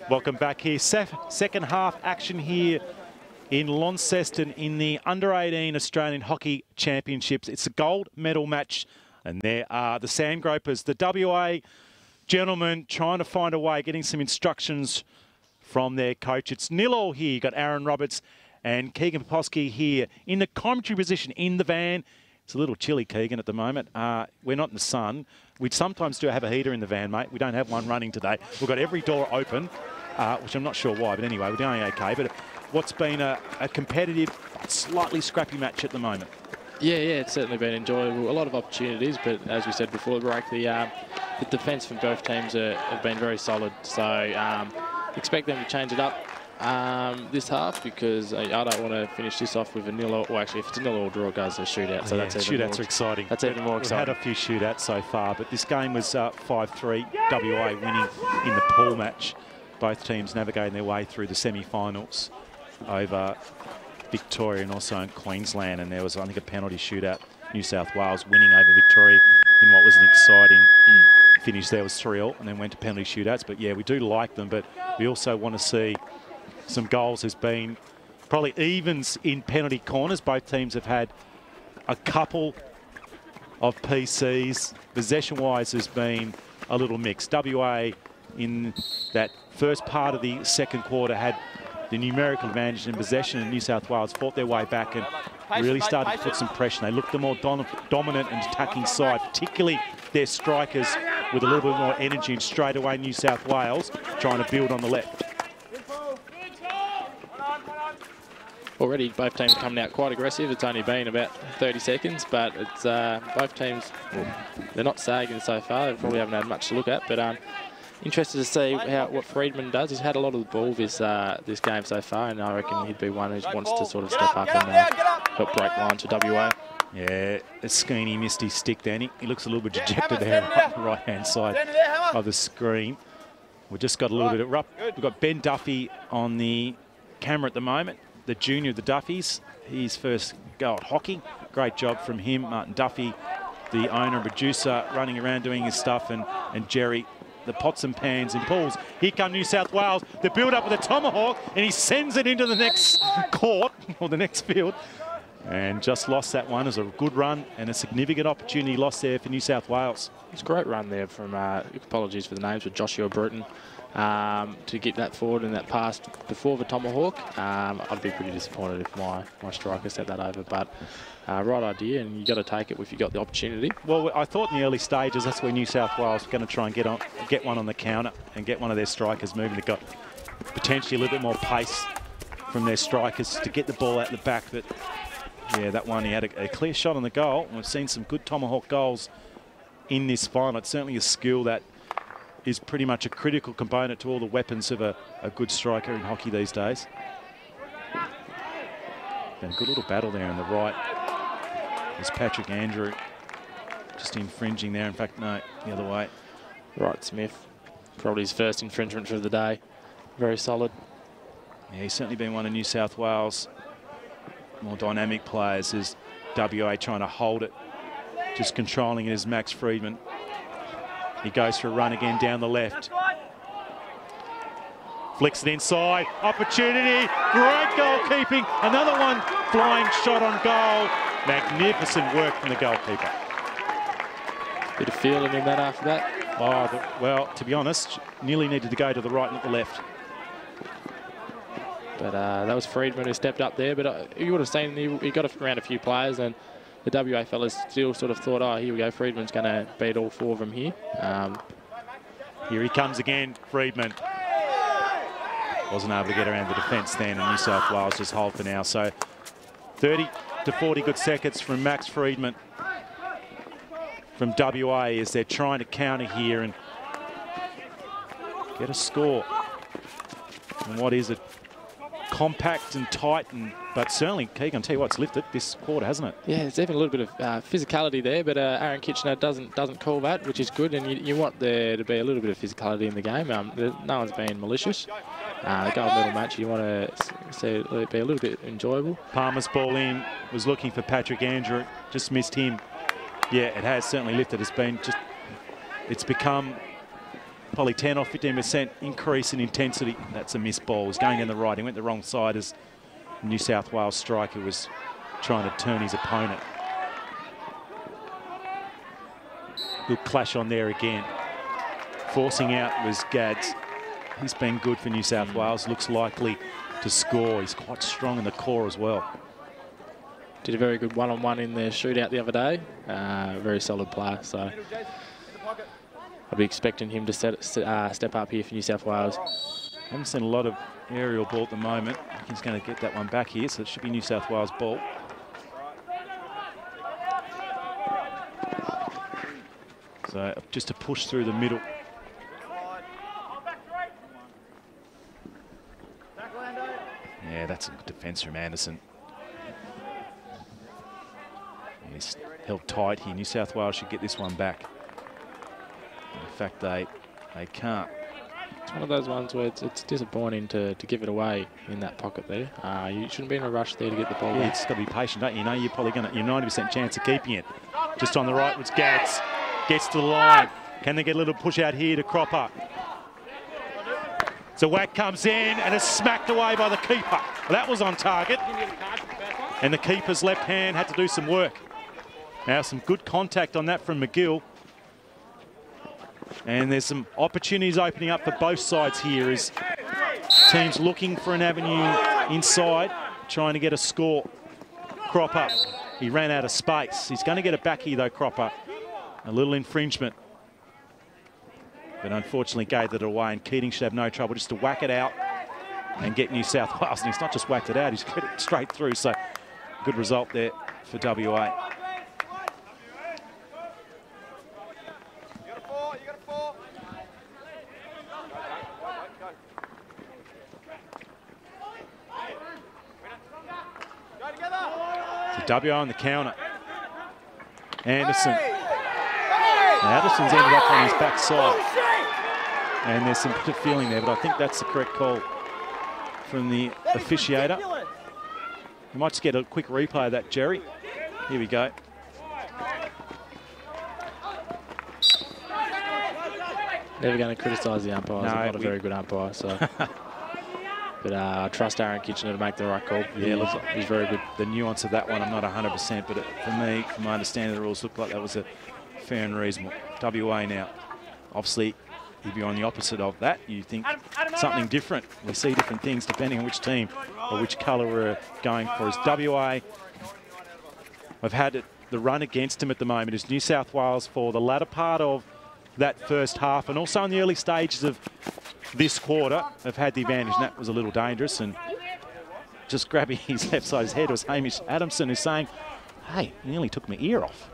Welcome back here. Second half action here in Launceston in the Under-18 Australian Hockey Championships. It's a gold medal match, and there are the Sandgropers, the WA gentlemen, trying to find a way, getting some instructions from their coach. It's 0-0 here. You've got Aaron Roberts and Keegan Poposky here in the commentary position in the van. It's a little chilly, Keegan, at the moment. We're not in the sun. We sometimes do have a heater in the van, mate. We don't have one running today. We've got every door open, which I'm not sure why, but anyway, we're doing okay. But what's been a competitive, slightly scrappy match at the moment? Yeah, it's certainly been enjoyable. A lot of opportunities, but as we said before the break, the defence from both teams have been very solid. So expect them to change it up this half, because I don't want to finish this off with a 0-0. Well, actually, if it's a 0-0 draw, it goes to a shootout. So that's even shootouts are exciting. That's even more exciting. We've had a few shootouts so far, but this game was 5-3. WA winning in the pool match. Both teams navigating their way through the semi-finals over Victoria and also in Queensland. And there was, I think, a penalty shootout. New South Wales winning over Victoria in what was an exciting finish. There was 3-0 and then went to penalty shootouts. But yeah, we do like them, but we also want to see some goals. There's been probably evens in penalty corners. Both teams have had a couple of PCs. Possession-wise has been a little mixed. WA in that first part of the second quarter had the numerical advantage in possession, and New South Wales fought their way back and really started to put some pressure. They looked the more dominant and attacking side, particularly their strikers with a little bit more energy, and straight away New South Wales trying to build on the left. Already both teams coming out quite aggressive. It's only been about 30 seconds, but it's both teams, well, they're not sagging so far. They probably haven't had much to look at, but interested to see what Friedman does. He's had a lot of the ball this game so far, and I reckon he'd be one who wants to sort of step up and help break line to WA. Yeah, Skeeny missed his stick then. He looks a little bit dejected there on the right-hand side of the screen. We've just got a little bit of rough. We've got Ben Duffy on the camera at the moment, the junior of the Duffys. His first go at hockey. Great job from him. Martin Duffy, the owner and producer, running around doing his stuff, and Jerry, the pots and pans and pools. Here come New South Wales. The build-up with a tomahawk, and he sends it into the next court, or the next field, and just lost that one. As a good run and a significant opportunity lost there for New South Wales. It's a great run there from, apologies for the names, but Joshua Bruton, to get that forward and that pass before the tomahawk. I'd be pretty disappointed if my striker set that over, but right idea, and you got to take it if you got the opportunity. Well, I thought in the early stages that's where New South Wales were going to try and get one on the counter and get one of their strikers moving. They've got potentially a little bit more pace from their strikers to get the ball out the back, but yeah, that one, he had a clear shot on the goal. We've seen some good tomahawk goals in this final. It's certainly a skill that is pretty much a critical component to all the weapons of a good striker in hockey these days. And a good little battle there on the right. There's Patrick Andrew just infringing there. In fact, no, the other way. Right, Smith. Probably his first infringement of the day. Very solid. Yeah, he's certainly been one of New South Wales' more dynamic players, as WA trying to hold it. Just controlling it is Max Friedman. He goes for a run again down the left. Flicks it inside. Opportunity. Great goalkeeping. Another one flying shot on goal. Magnificent work from the goalkeeper. Bit of feeling in that after that. Oh, well, to be honest, nearly needed to go to the right, not the left. But that was Friedman who stepped up there. But you would have seen he got around a few players, and the WA fellas still sort of thought, oh, here we go, Friedman's going to beat all four of them here. Here he comes again, Friedman. Wasn't able to get around the defence then, and New South Wales just hold for now. So 30 to 40 good seconds from Max Friedman from WA as they're trying to counter here and get a score. And what is it? Compact and tight, but certainly, Keegan, I'll tell you what, it's lifted this quarter, hasn't it? Yeah, there's even a little bit of physicality there, but Aaron Kitchener doesn't call that, which is good, and you want there to be a little bit of physicality in the game. No one's being malicious. The gold medal match, you want to see it be a little bit enjoyable. Palmer's ball in, was looking for Patrick Andrew, just missed him. Yeah, it has certainly lifted. It's become probably 10 or 15% increase in intensity. That's a missed ball. It was going in the right. He went the wrong side as New South Wales striker was trying to turn his opponent. Good clash on there again. Forcing out was Gads. He's been good for New South Wales. Looks likely to score. He's quite strong in the core as well. Did a very good one-on-one in the shootout the other day. Very solid player. So I'll be expecting him to step up here for New South Wales. Haven't seen a lot of aerial ball at the moment. He's going to get that one back here, so it should be New South Wales ball. So just to push through the middle. Yeah, that's a good defence from Anderson. He's held tight here. New South Wales should get this one back. In fact, they can't. It's one of those ones where it's disappointing to give it away in that pocket there. You shouldn't be in a rush there to get the ball back. It's got to be patient, don't you? You know you're probably going to, you're 90% chance of keeping it. Just on the right was Gads. Gets to the line. Can they get a little push out here to Cropper? So whack comes in and is smacked away by the keeper. Well, that was on target. And the keeper's left hand had to do some work. Now some good contact on that from McGill. And there's some opportunities opening up for both sides here as teams looking for an avenue inside, trying to get a score. Cropper, he ran out of space. He's going to get it back here though, Cropper. A little infringement. But unfortunately gave it away, and Keating should have no trouble just to whack it out and get New South Wales. And he's not just whacked it out, he's got it straight through. So good result there for WA. So WA on the counter. Anderson. Now Anderson's ended up on his backside. And there's some bit of feeling there, but I think that's the correct call from the officiator. We might just get a quick replay of that, Jerry. Here we go. Never going to criticise the umpire. No, He's not a very good umpire, so. But I trust Aaron Kitchener to make the right call. Yeah, look, he's very good. The nuance of that one, I'm not 100%, but for me, from my understanding of the rules, looked like that was a fair and reasonable. WA now, obviously, if you're on the opposite of that, you think something different. We see different things depending on which team or which colour we're going for. As WA, I've had the run against them at the moment is New South Wales for the latter part of that first half, and also in the early stages of this quarter have had the advantage, and that was a little dangerous. And just grabbing his left side of his head was Hamish Adamson, who's saying, hey, he nearly took my ear off.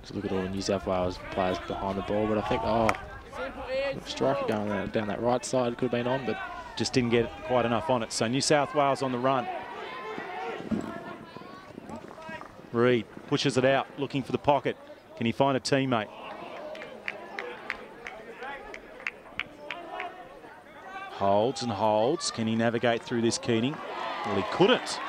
Just look at all the New South Wales players behind the ball, but I think, striker going down that right side could have been on, but just didn't get quite enough on it. So New South Wales on the run. Reid pushes it out, looking for the pocket. Can he find a teammate? Holds and holds. Can he navigate through this, Keating? Well, he couldn't.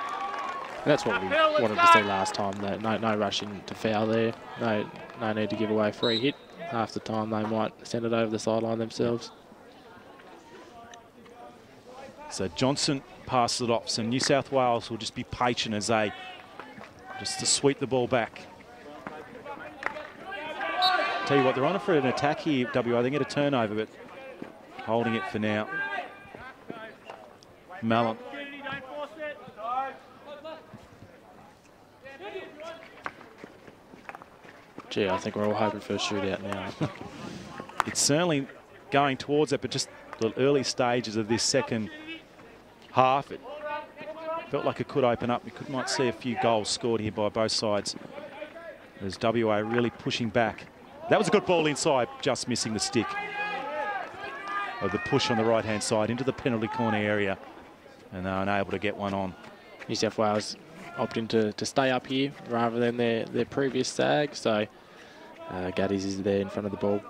That's what we wanted to see last time. No rushing to foul there. No need to give away a free hit. Half the time they might send it over the sideline themselves. So Johnson passes it off. So New South Wales will just be patient as they just to sweep the ball back. Tell you what, they're on for an attack here, WA. They get a turnover, but holding it for now. Mallon. Gee, I think we're all hoping for a shootout now. It's certainly going towards it, but just the early stages of this second half, it felt like it could open up. We might see a few goals scored here by both sides. As WA really pushing back. That was a good ball inside, just missing the stick of the push on the right-hand side into the penalty corner area, and they were unable to get one on. New South Wales opting to stay up here rather than their previous sag, so Gaddies is there in front of the ball.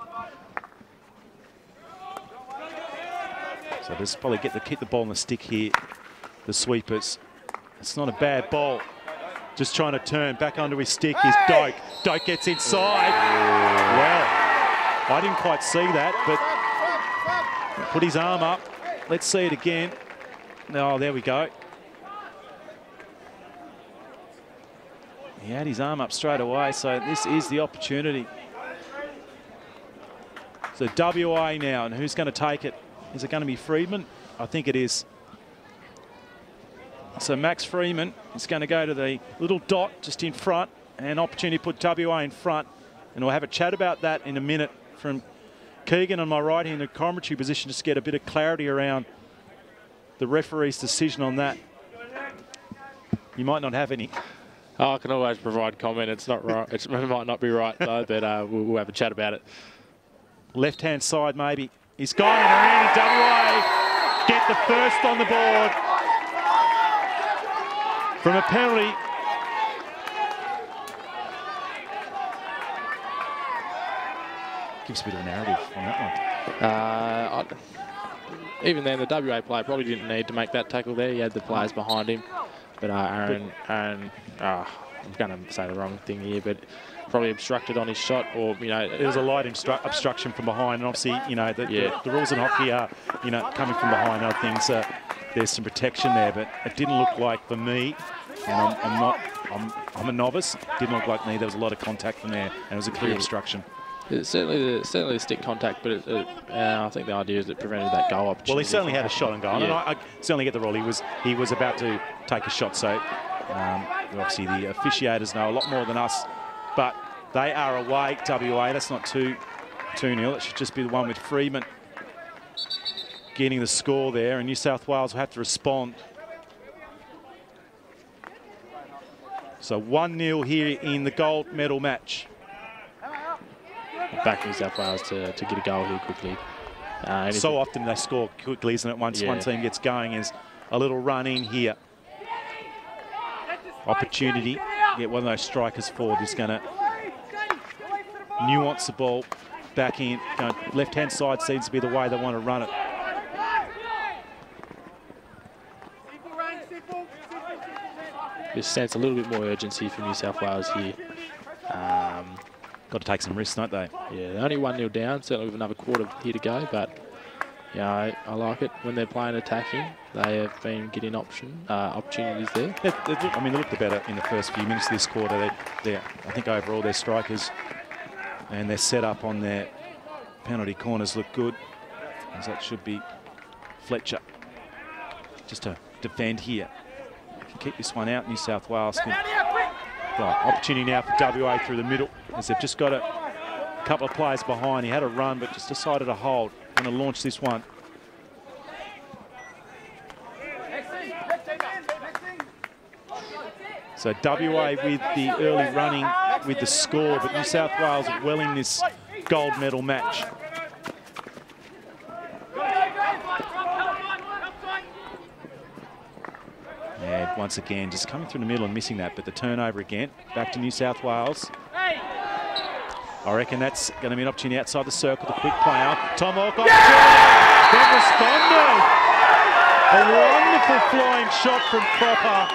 So just probably keep the ball on the stick here, the sweepers. It's not a bad ball. just trying to turn back onto his stick is Doak. Doak gets inside. Well, I didn't quite see that, but put his arm up. Let's see it again. Oh, there we go. He had his arm up straight away, so this is the opportunity. So WA now, and who's going to take it? Is it going to be Freeman? I think it is. So Max Freeman is going to go to the little dot just in front, and opportunity to put WA in front. And we'll have a chat about that in a minute from Keegan on my right here in the commentary position, just to get a bit of clarity around the referee's decision on that. You might not have any. Oh, I can always provide comment. It's not right. It might not be right though, but we'll have a chat about it. Left-hand side maybe. He's gone and around WA. Get the first on the board from a penalty. Gives a bit of a narrative on that one. Even then, the WA player probably didn't need to make that tackle there. He had the players behind him. But Aaron, I'm going to say the wrong thing here, but probably obstructed on his shot, or, you know. There was a light obstruction from behind, and obviously, you know, the rules in hockey are, you know, coming from behind other things. There's some protection there, but it didn't look like, for me, and I'm a novice, it didn't look like me. There was a lot of contact from there, and it was a clear obstruction. It's certainly the stick contact, but I think the idea is it prevented that goal opportunity. Well, he certainly had a shot on goal, and I certainly get the rule. He was about to take a shot, so obviously the officiators know a lot more than us, but they are away, WA. That's not 2-0. It should just be the one with Freeman getting the score there, and New South Wales will have to respond. So 1-0 here in the gold medal match. Back New South Wales to get a goal here quickly. So often they score quickly, isn't it? Once one team gets going, is a little run in here. Opportunity to get one of those strikers forward who's going to nuance the ball back in. Left-hand side seems to be the way they want to run it. Just sense a little bit more urgency from New South Wales here. Got to take some risks, don't they? Yeah, they're only 1-0 down, certainly with another quarter here to go, but yeah, I like it. When they're playing attacking, they have been getting opportunities there. I mean, they looked better in the first few minutes of this quarter. I think overall their strikers and their setup on their penalty corners look good. As that should be Fletcher. Just to defend here. Keep this one out, New South Wales. Opportunity now for WA through the middle, as they've just got a couple of players behind. He had a run, but just decided to hold. Going to launch this one. So WA with the early running with the score, but New South Wales well in this gold medal match. And once again, just coming through the middle and missing that, but the turnover again. Back to New South Wales. I reckon that's going to be an opportunity outside the circle. The quick play out. Tom Hawke then responded. A wonderful flying shot from Cropper.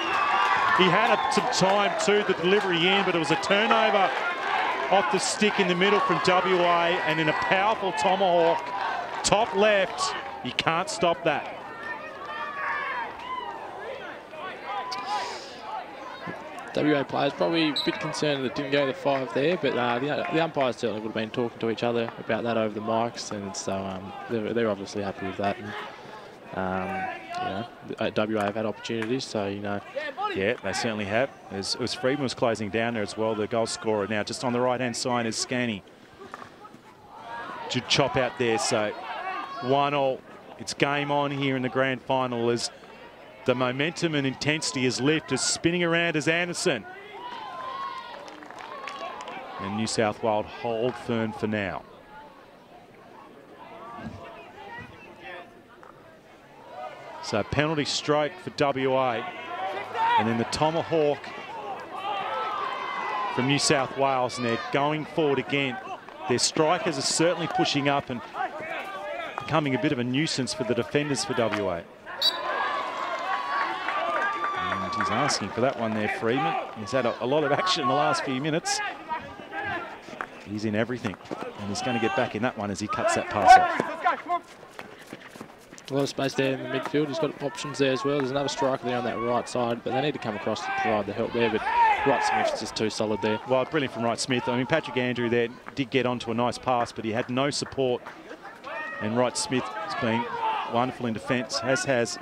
He had some time to the delivery in, but it was a turnover off the stick in the middle from WA, and in a powerful tomahawk, top left. You can't stop that. WA players probably a bit concerned that it didn't go to 5 there, but the umpires certainly would have been talking to each other about that over the mics, and so they're obviously happy with that. And, WA have had opportunities, so Yeah, they certainly have. As Freeman was closing down there as well, the goal scorer now just on the right-hand side is Scanny. To chop out there, so 1-1. It's game on here in the grand final as the momentum and intensity is lifted, spinning around as Anderson. And New South Wales hold firm for now. So penalty stroke for WA. And then the tomahawk from New South Wales, and they're going forward again. Their strikers are certainly pushing up and becoming a bit of a nuisance for the defenders for WA. And He's asking for that one there, Freeman. He's had a lot of action in the last few minutes. He's in everything, and he's going to get back in that one as he cuts that pass off. A lot of space there in the midfield. He's got options there as well. There's another striker there on that right side, but they need to come across to provide the help there. But Wright Smith's just too solid there. Well, brilliant from Wright Smith. I mean, Patrick Andrew there did get onto a nice pass, but he had no support. And Wright Smith has been wonderful in defence, as has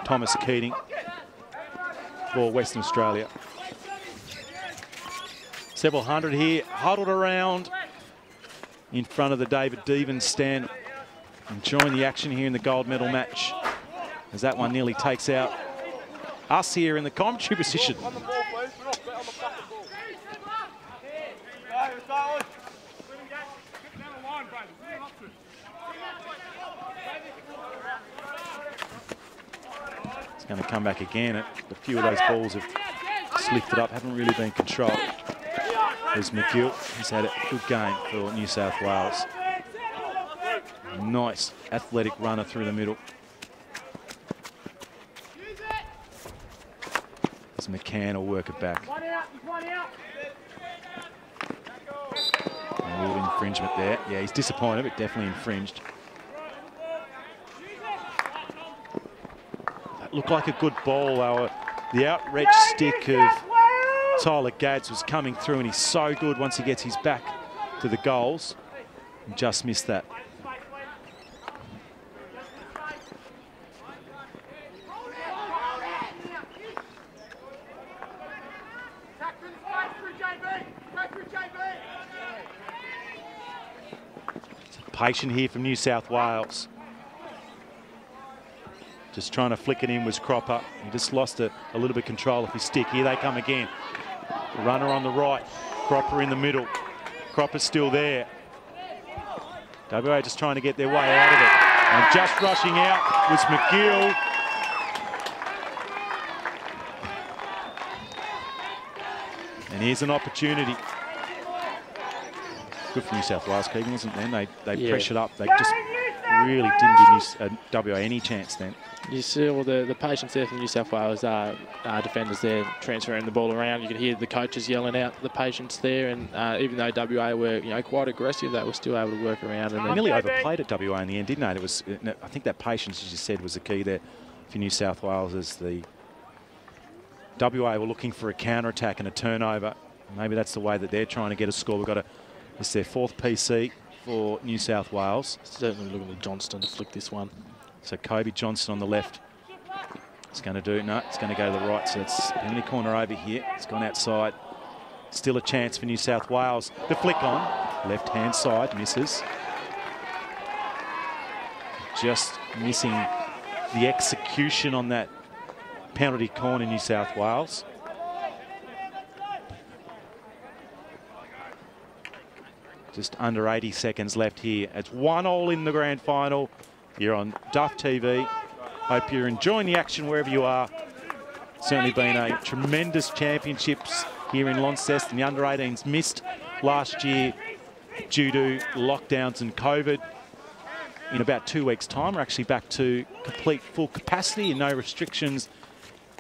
Thomas Keating for Western Australia. Several hundred here, huddled around in front of the David Devens stand, enjoying the action here in the gold medal match, as that one nearly takes out us here in the commentary position. It's going to come back again. A few of those balls have slipped it up, haven't really been controlled. There's McGill. He's had a good game for New South Wales. Nice athletic runner through the middle. As McCann will work it back. A little infringement there. Yeah, he's disappointed, but definitely infringed. That looked like a good ball. The outreach stick of Tyler Gads was coming through, and he's so good once he gets his back to the goals. And just missed that. Patient here from New South Wales. Just trying to flick it in was Cropper. He just lost a little bit of control of his stick. Here they come again. Runner on the right, Cropper in the middle. Cropper's still there. WA just trying to get their way out of it. And just rushing out was McGill. And here's an opportunity. Good for New South Wales keeping, wasn't it? They pressured up. They just really didn't give WA any chance then. You see all the patience there from New South Wales defenders there transferring the ball around. You could hear the coaches yelling out the patience there, and even though WA were quite aggressive, they were still able to work around. And they nearly overplayed at WA in the end, didn't they? It was, I think that patience, as you said, was the key there for New South Wales, as the WA were looking for a counter-attack and a turnover. Maybe that's the way that they're trying to get a score. We've got it's their fourth PC for New South Wales. Certainly looking at Johnston to flick this one. So Kobe Johnston on the left. It's going to do, no, it's going to go to the right. So it's penalty corner over here. It's gone outside. Still a chance for New South Wales. The flick on, left-hand side, misses. Just missing the execution on that penalty corner, New South Wales. Just under 80 seconds left here. It's 1-1 in the grand final. You're on Duff TV. Hope you're enjoying the action wherever you are. Certainly been a tremendous championships here in Launceston. The under-18s missed last year due to lockdowns and COVID. In about 2 weeks' time, we're actually back to complete full capacity and no restrictions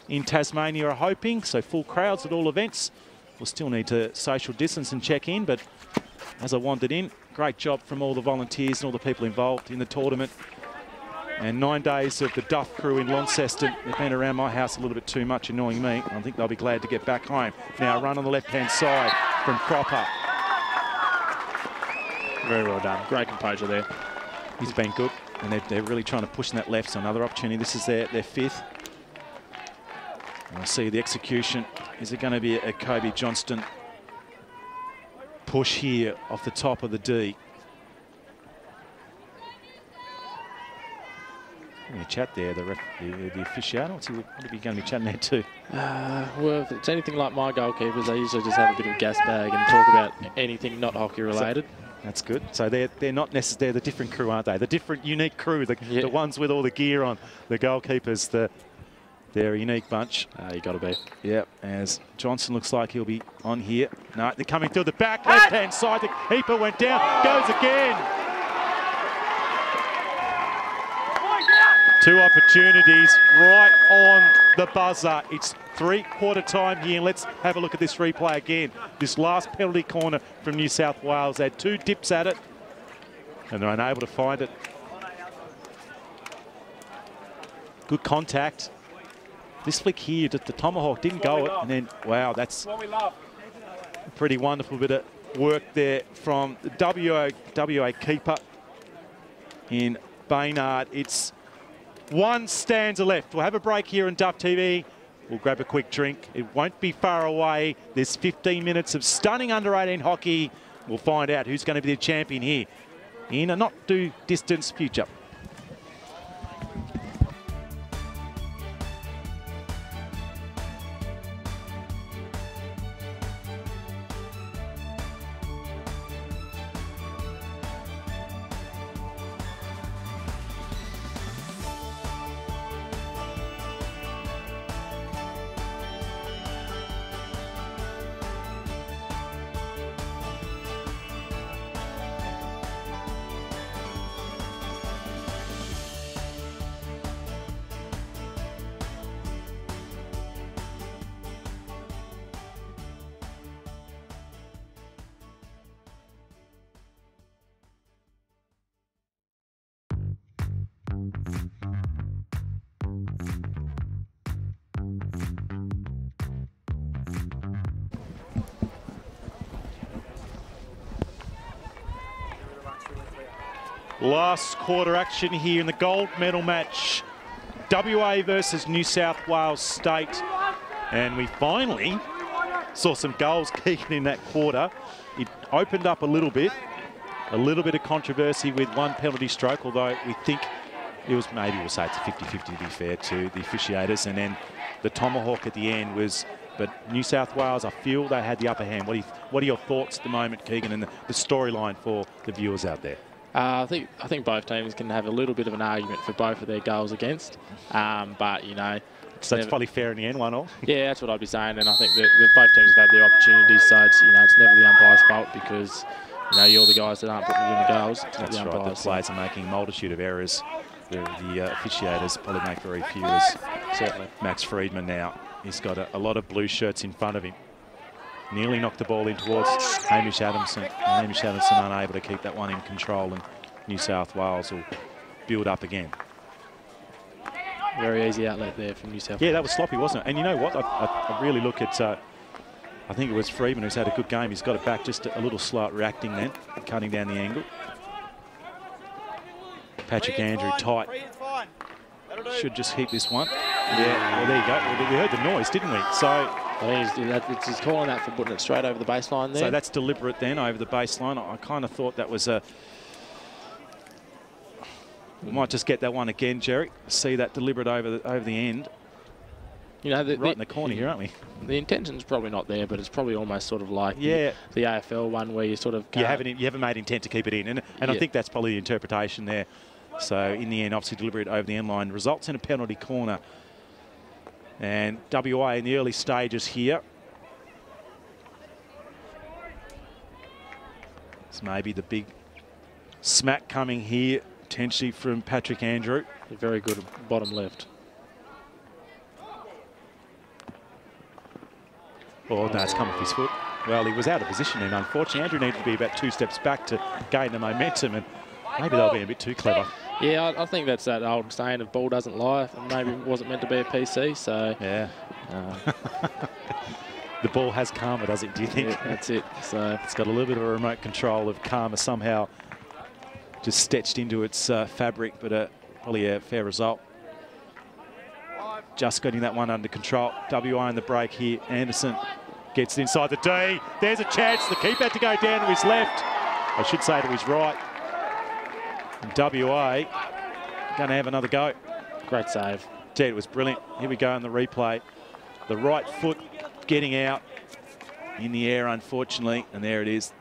in Tasmania, are hoping. So full crowds at all events. We'll still need to social distance and check in, but as I wandered in, great job from all the volunteers and all the people involved in the tournament. And 9 days of the Duff crew in Launceston. They've been around my house a little bit too much, annoying me. I think they'll be glad to get back home. Now a run on the left-hand side from Cropper. Very well done. Great composure there. He's been good, and they're really trying to push in that left. So another opportunity. This is their fifth. And we'll see the execution. Is it going to be a Kobe Johnston push here off the top of the D? Having a chat there, the officiator. What are we going to be chatting there too? Well, if it's anything like my goalkeepers, they usually just have a bit of gas bag and talk about anything not hockey related. So, that's good. So they're not necessarily the different crew, aren't they? The different, unique crew, the ones with all the gear on. The goalkeepers, they're a unique bunch. You got to be. Yep, as Johnson looks like he'll be on here. No, they're coming through the back, left-hand side. The keeper went down, goes again. 2 opportunities right on the buzzer. It's three-quarter time here. Let's have a look at this replay again. This last penalty corner from New South Wales. They had two dips at it, and they're unable to find it. Good contact. This flick here, just the tomahawk didn't go it, and then, wow, that's a pretty wonderful bit of work there from the WA keeper in Baynard. It's one stanza left. We'll have a break here on Duff TV. We'll grab a quick drink. It won't be far away. There's 15 minutes of stunning under-18 hockey. We'll find out who's going to be the champion here in a not-too-distant future. Last quarter action here in the gold medal match. WA versus New South Wales State. And we finally saw some goals kicking in that quarter. It opened up a little bit of controversy with one penalty stroke, although we think it was, maybe we'll say it's a 50-50 to be fair to the officiators. And then the tomahawk at the end was, but New South Wales, I feel they had the upper hand. What are your thoughts at the moment, Keegan, and the storyline for the viewers out there? I think both teams can have a little bit of an argument for both of their goals against, but you know. So it's probably fair in the end, 1-1. Yeah, that's what I'd be saying, and I think that both teams have had their opportunities, so it's it's never the umpire's fault because you're the guys that aren't putting in the goals. It's that's the right. The players are making a multitude of errors. The officiators probably make very few. Certainly. Max Friedman now. He's got a lot of blue shirts in front of him. Nearly knocked the ball in towards Hamish Adamson. Hamish Adamson unable to keep that one in control, and New South Wales will build up again. Very easy outlet there from New South Wales. Yeah, that was sloppy, wasn't it? And you know what? I really look at, I think it was Friedman who's had a good game. He's got it back just a little slow at reacting then, cutting down the angle. Patrick Andrew tight. Should just keep this one. Yeah, well, there you go. We heard the noise, didn't we? So I think he's calling that for putting it straight over the baseline there. So that's deliberate then, over the baseline. I kind of thought that was a... We might just get that one again, Jerry. See that deliberate over the end. Right in the corner here, aren't we? The intention's probably not there, but it's probably almost sort of like the AFL one where you sort of... You haven't made intent to keep it in. And I think that's probably the interpretation there. So in the end, obviously deliberate over the end line. Results in a penalty corner. And WA in the early stages here. It's maybe the big smack coming here, potentially from Patrick Andrew. Very good bottom left. Oh, no, it's come off his foot. Well, he was out of position then, unfortunately. Andrew needed to be about 2 steps back to gain the momentum, and maybe they'll be a bit too clever. Yeah, I think that's that old saying of ball doesn't lie, and maybe it wasn't meant to be a PC, so... Yeah. The ball has karma, does it, do you think? Yeah, that's it. So it's got a little bit of a remote control of karma somehow just stitched into its fabric, but probably a fair result. Just getting that one under control. WA in the break here. Anderson gets it inside the D. There's a chance. The keeper had to go down to his left. I should say to his right. And WA going to have another go. Great save. Gee, it was brilliant. Here we go in the replay. The right foot getting out in the air, unfortunately. And there it is.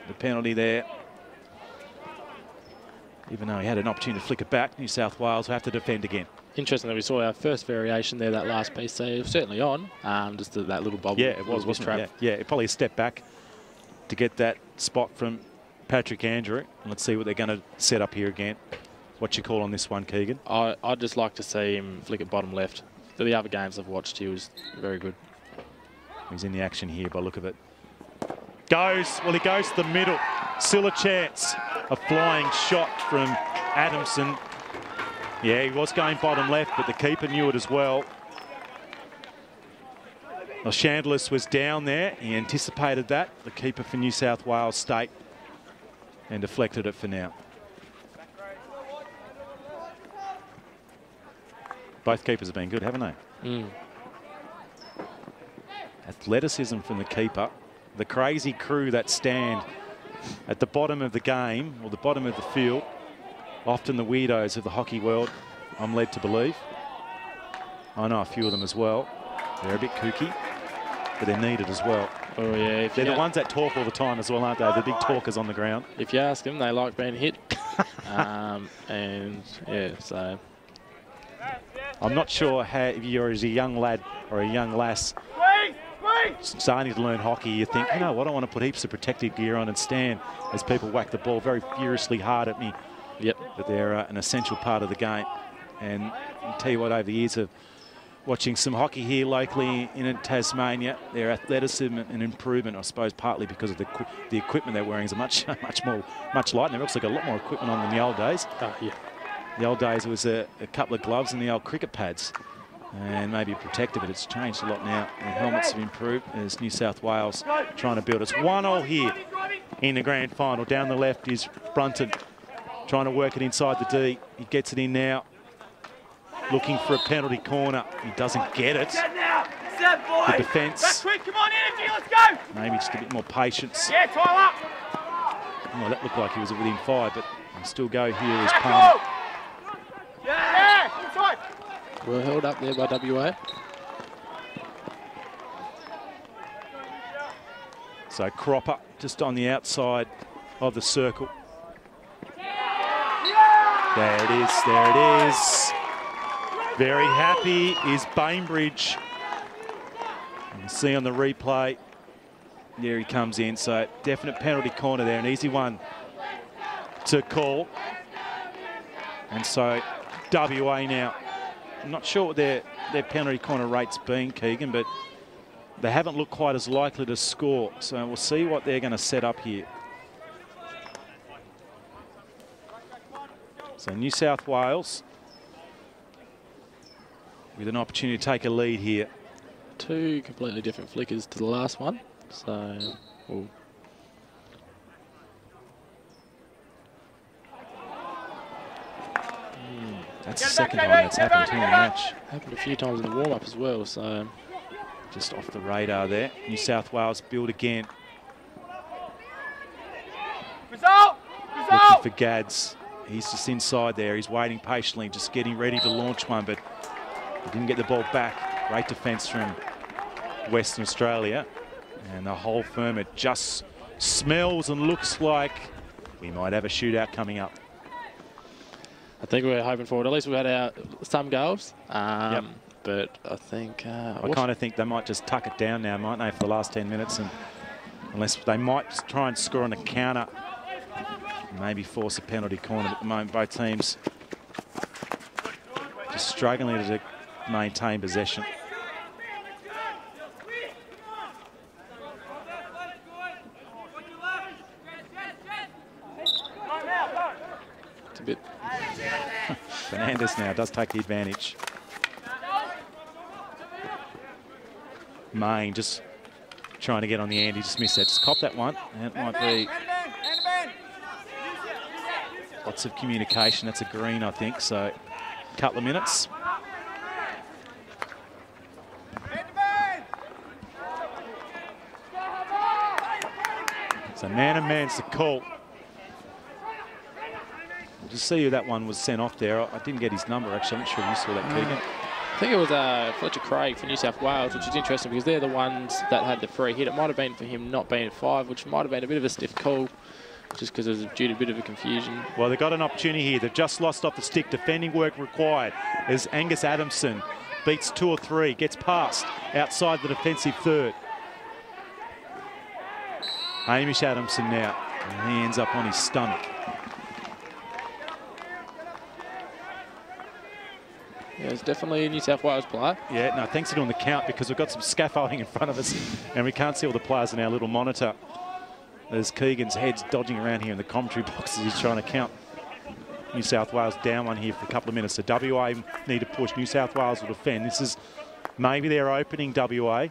The penalty there. Even though he had an opportunity to flick it back, New South Wales will have to defend again. Interesting that we saw our first variation there, that last piece. So it was certainly on, just that little bobble. Yeah, it was trap. Yeah, it probably a step back to get that spot from Patrick Andrew. Let's see what they're going to set up here again. What's your call on this one, Keegan? I'd just like to see him flick it bottom left. the other games I've watched, he was very good. He's in the action here by look of it. He goes to the middle. Still a chance. A flying shot from Adamson. Yeah, he was going bottom left, but the keeper knew it as well. Well, Chandlis was down there. He anticipated that, the keeper for New South Wales State, and deflected it for now. Both keepers have been good, haven't they? Mm. Athleticism from the keeper. The crazy crew that stand at the bottom of the game, or the bottom of the field, often the weirdos of the hockey world, I'm led to believe. I know a few of them as well. They're a bit kooky, but they're needed as well. Oh, yeah. They're the ones that talk all the time as well, aren't they? The big talkers on the ground. If you ask them, they like being hit. And, yeah, so... I'm not sure how, if you're as a young lad or a young lass starting to learn hockey, you think, you know what, I want to put heaps of protective gear on and stand as people whack the ball very furiously hard at me. Yep. But they're an essential part of the game. And I'll tell you what, over the years of watching some hockey here locally in Tasmania, their athleticism and improvement, I suppose, partly because of the equipment they're wearing is much lighter. They've also got a lot more equipment on than the old days. Yeah. The old days it was a couple of gloves and the old cricket pads and maybe a protector, but it's changed a lot now. The helmets have improved as New South Wales trying to build. It's 1-0 here in the grand final. Down the left is Brunton trying to work it inside the D. He gets it in now, looking for a penalty corner. He doesn't get it. The defence. Maybe just a bit more patience. Yeah, Tyler. Well, that looked like he was within 5, but he'll still go here as Palmer. Yeah, inside. Well held up there by WA. So Cropper just on the outside of the circle. There it is, there it is. Very happy is Bainbridge. You can see on the replay, there he comes in. So definite penalty corner there, an easy one to call. And so WA now, I'm not sure what their penalty corner rate's been, Keegan, but they haven't looked quite as likely to score. So we'll see what they're going to set up here. So New South Wales with an opportunity to take a lead here. Two completely different flickers to the last one. So, we'll that's the second time that's happened here in the match. happened a few times in the warm-up as well, so... Just off the radar there. New South Wales build again. Looking for Gads. He's just inside there. He's waiting patiently, just getting ready to launch one, but he didn't get the ball back. Great defence from Western Australia. And the whole firm, it just smells and looks like we might have a shootout coming up. I think we're hoping for it. At least we had some goals. Yep. But I think... I kind of think they might just tuck it down now, mightn't they, for the last 10 minutes? And unless they might try and score on a counter, maybe force a penalty corner. At the moment, both teams just struggling to maintain possession. It's a bit... Fernandez now does take the advantage. Main just trying to get on the end. He just missed that. Just cop that one. And it might be lots of communication. That's a green, I think. So a couple of minutes. So man and man's the call. We'll just see who that one was sent off there. I didn't get his number, actually. I'm not sure if you saw that, Keegan. I think it was Fletcher Craig for New South Wales, which is interesting because they're the ones that had the free hit. It might have been for him not being at 5, which might have been a bit of a stiff call, just because it was due to a bit of a confusion. Well, they've got an opportunity here. They've just lost off the stick. Defending work required as Angus Adamson beats 2 or 3, gets past outside the defensive third. Hamish Adamson now, and he ends up on his stomach. Yeah, it's definitely a New South Wales player. Yeah, no, thanks for doing the count because we've got some scaffolding in front of us and we can't see all the players in our little monitor. As Keegan's head's dodging around here in the commentary box as he's trying to count New South Wales down one here for a couple of minutes. So WA need to push. New South Wales will defend. This is maybe their opening WA.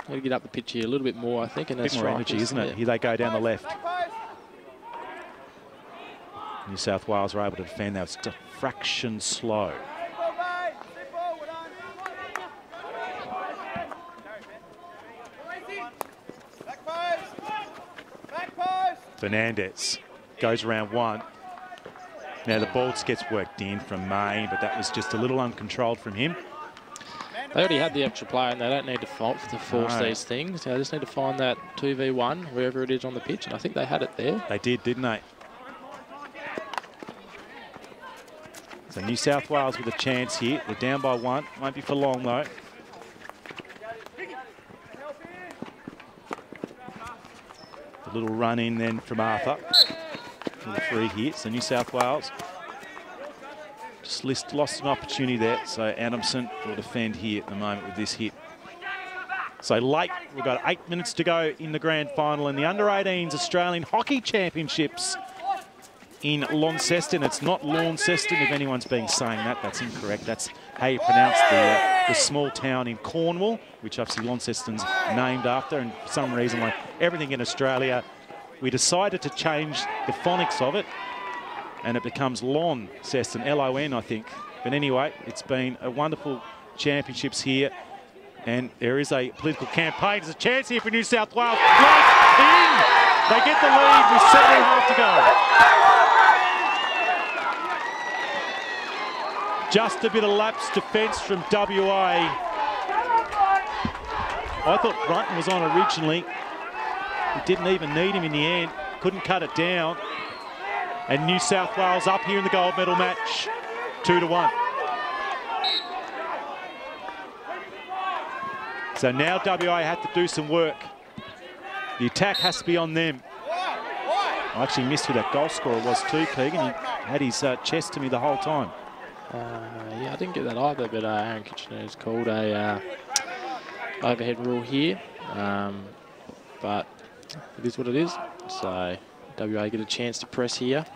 Got to get up the pitch here a little bit more, I think. And a bit more energy, isn't it? Yeah. Here they go down the left. New South Wales are able to defend. That was just a fraction slow. Fernandez goes around one. Now the ball gets worked in from May, but that was just a little uncontrolled from him. They already had the extra player and they don't need to force these things. They just need to find that 2v1, wherever it is on the pitch, and I think they had it there. They did, didn't they? So New South Wales with a chance here. They're down by one. Won't be for long, though. A little run in then from Arthur. Little free here. So New South Wales just lost an opportunity there. So Adamson will defend here at the moment with this hit. So late, we've got 8 minutes to go in the grand final in the Under-18s Australian Hockey Championships in Launceston. It's not Launceston, if anyone's been saying that. That's incorrect. That's how you pronounce the small town in Cornwall, which obviously Launceston's named after. And for some reason, like everything in Australia, we decided to change the phonics of it, and it becomes Launceston, L-O-N, I think. But anyway, it's been a wonderful championships here, and there is a political campaign. There's a chance here for New South Wales. Right in! They get the lead with 7.5 to go. Just a bit of lapse defence from WA. I thought Brunton was on originally. He didn't even need him in the end. Couldn't cut it down. And New South Wales up here in the gold medal match, 2-1. So now WA had to do some work. The attack has to be on them. I actually missed who that goal scorer was too, Keegan. He had his chest to me the whole time. Yeah, I didn't get that either, but Aaron Kitchener has called a overhead rule here. But it is what it is. So WA get a chance to press here.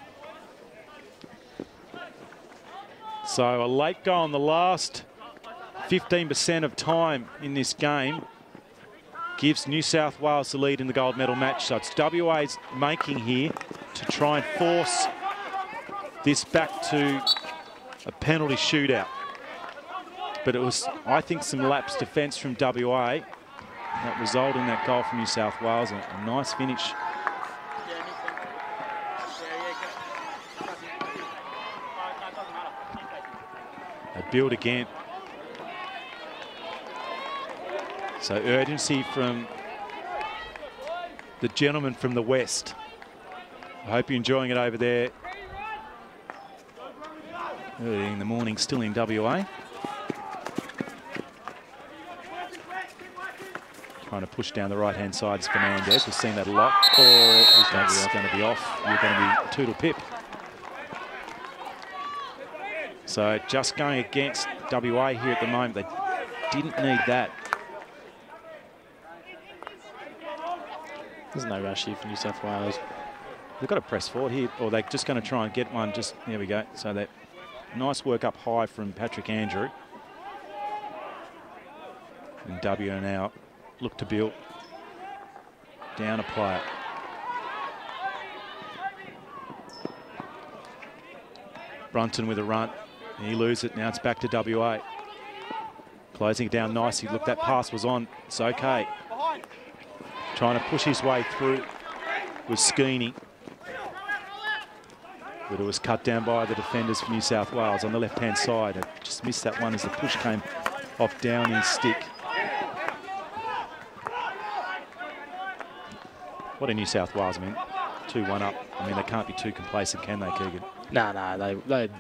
So a late goal in the last 15% of time in this game gives New South Wales the lead in the gold medal match. So it's WA's making here to try and force this back to a penalty shootout. But it was, I think, some lapsed defence from WA that resulted in that goal from New South Wales. A nice finish. They build again. So urgency from the gentleman from the West. I hope you're enjoying it over there. Early in the morning, still in WA. Trying to push down the right-hand side is Fernandez. We've seen that a lot. Oh, that's going to be off. You're going to be toodle pip. So just going against WA here at the moment. They didn't need that. There's no rush here for New South Wales. They've got to press forward here, or they're just going to try and get one. Just there we go. So that nice work up high from Patrick Andrew. And WA now look to build down a player. Brunton with a run. And he loses it. Now it's back to WA. Closing it down nicely. Look, that pass was on. It's okay. Trying to push his way through was Skeeney. But it was cut down by the defenders for New South Wales on the left-hand side. It just missed that one as the push came off Downey's stick. What a New South Wales, I mean, 2-1 up. I mean, they can't be too complacent, can they, Keegan? No,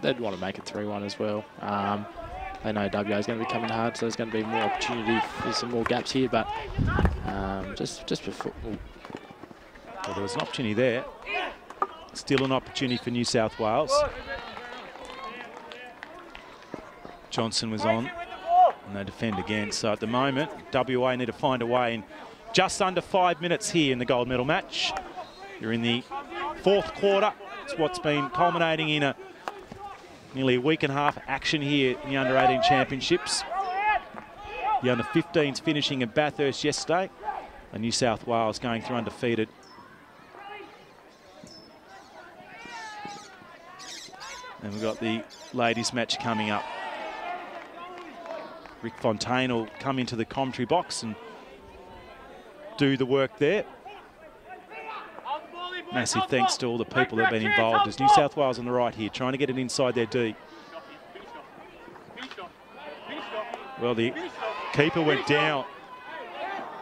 they'd want to make it 3-1 as well. They know WA is going to be coming hard, so there's going to be more opportunity for some more gaps here, but just before... Well, there was an opportunity there. Still an opportunity for New South Wales. Johnson was on, and they defend again. So at the moment, WA need to find a way in just under 5 minutes here in the gold medal match. You're in the 4th quarter. It's what's been culminating in a nearly a week and a half action here in the under-18 championships. The under-15s finishing at Bathurst yesterday, and New South Wales going through undefeated. And we've got the ladies match coming up. Rick Fontaine will come into the commentary box and do the work there. Massive thanks to all the people that have been involved. As New South Wales on the right here, trying to get it inside their D. Well, the keeper went down.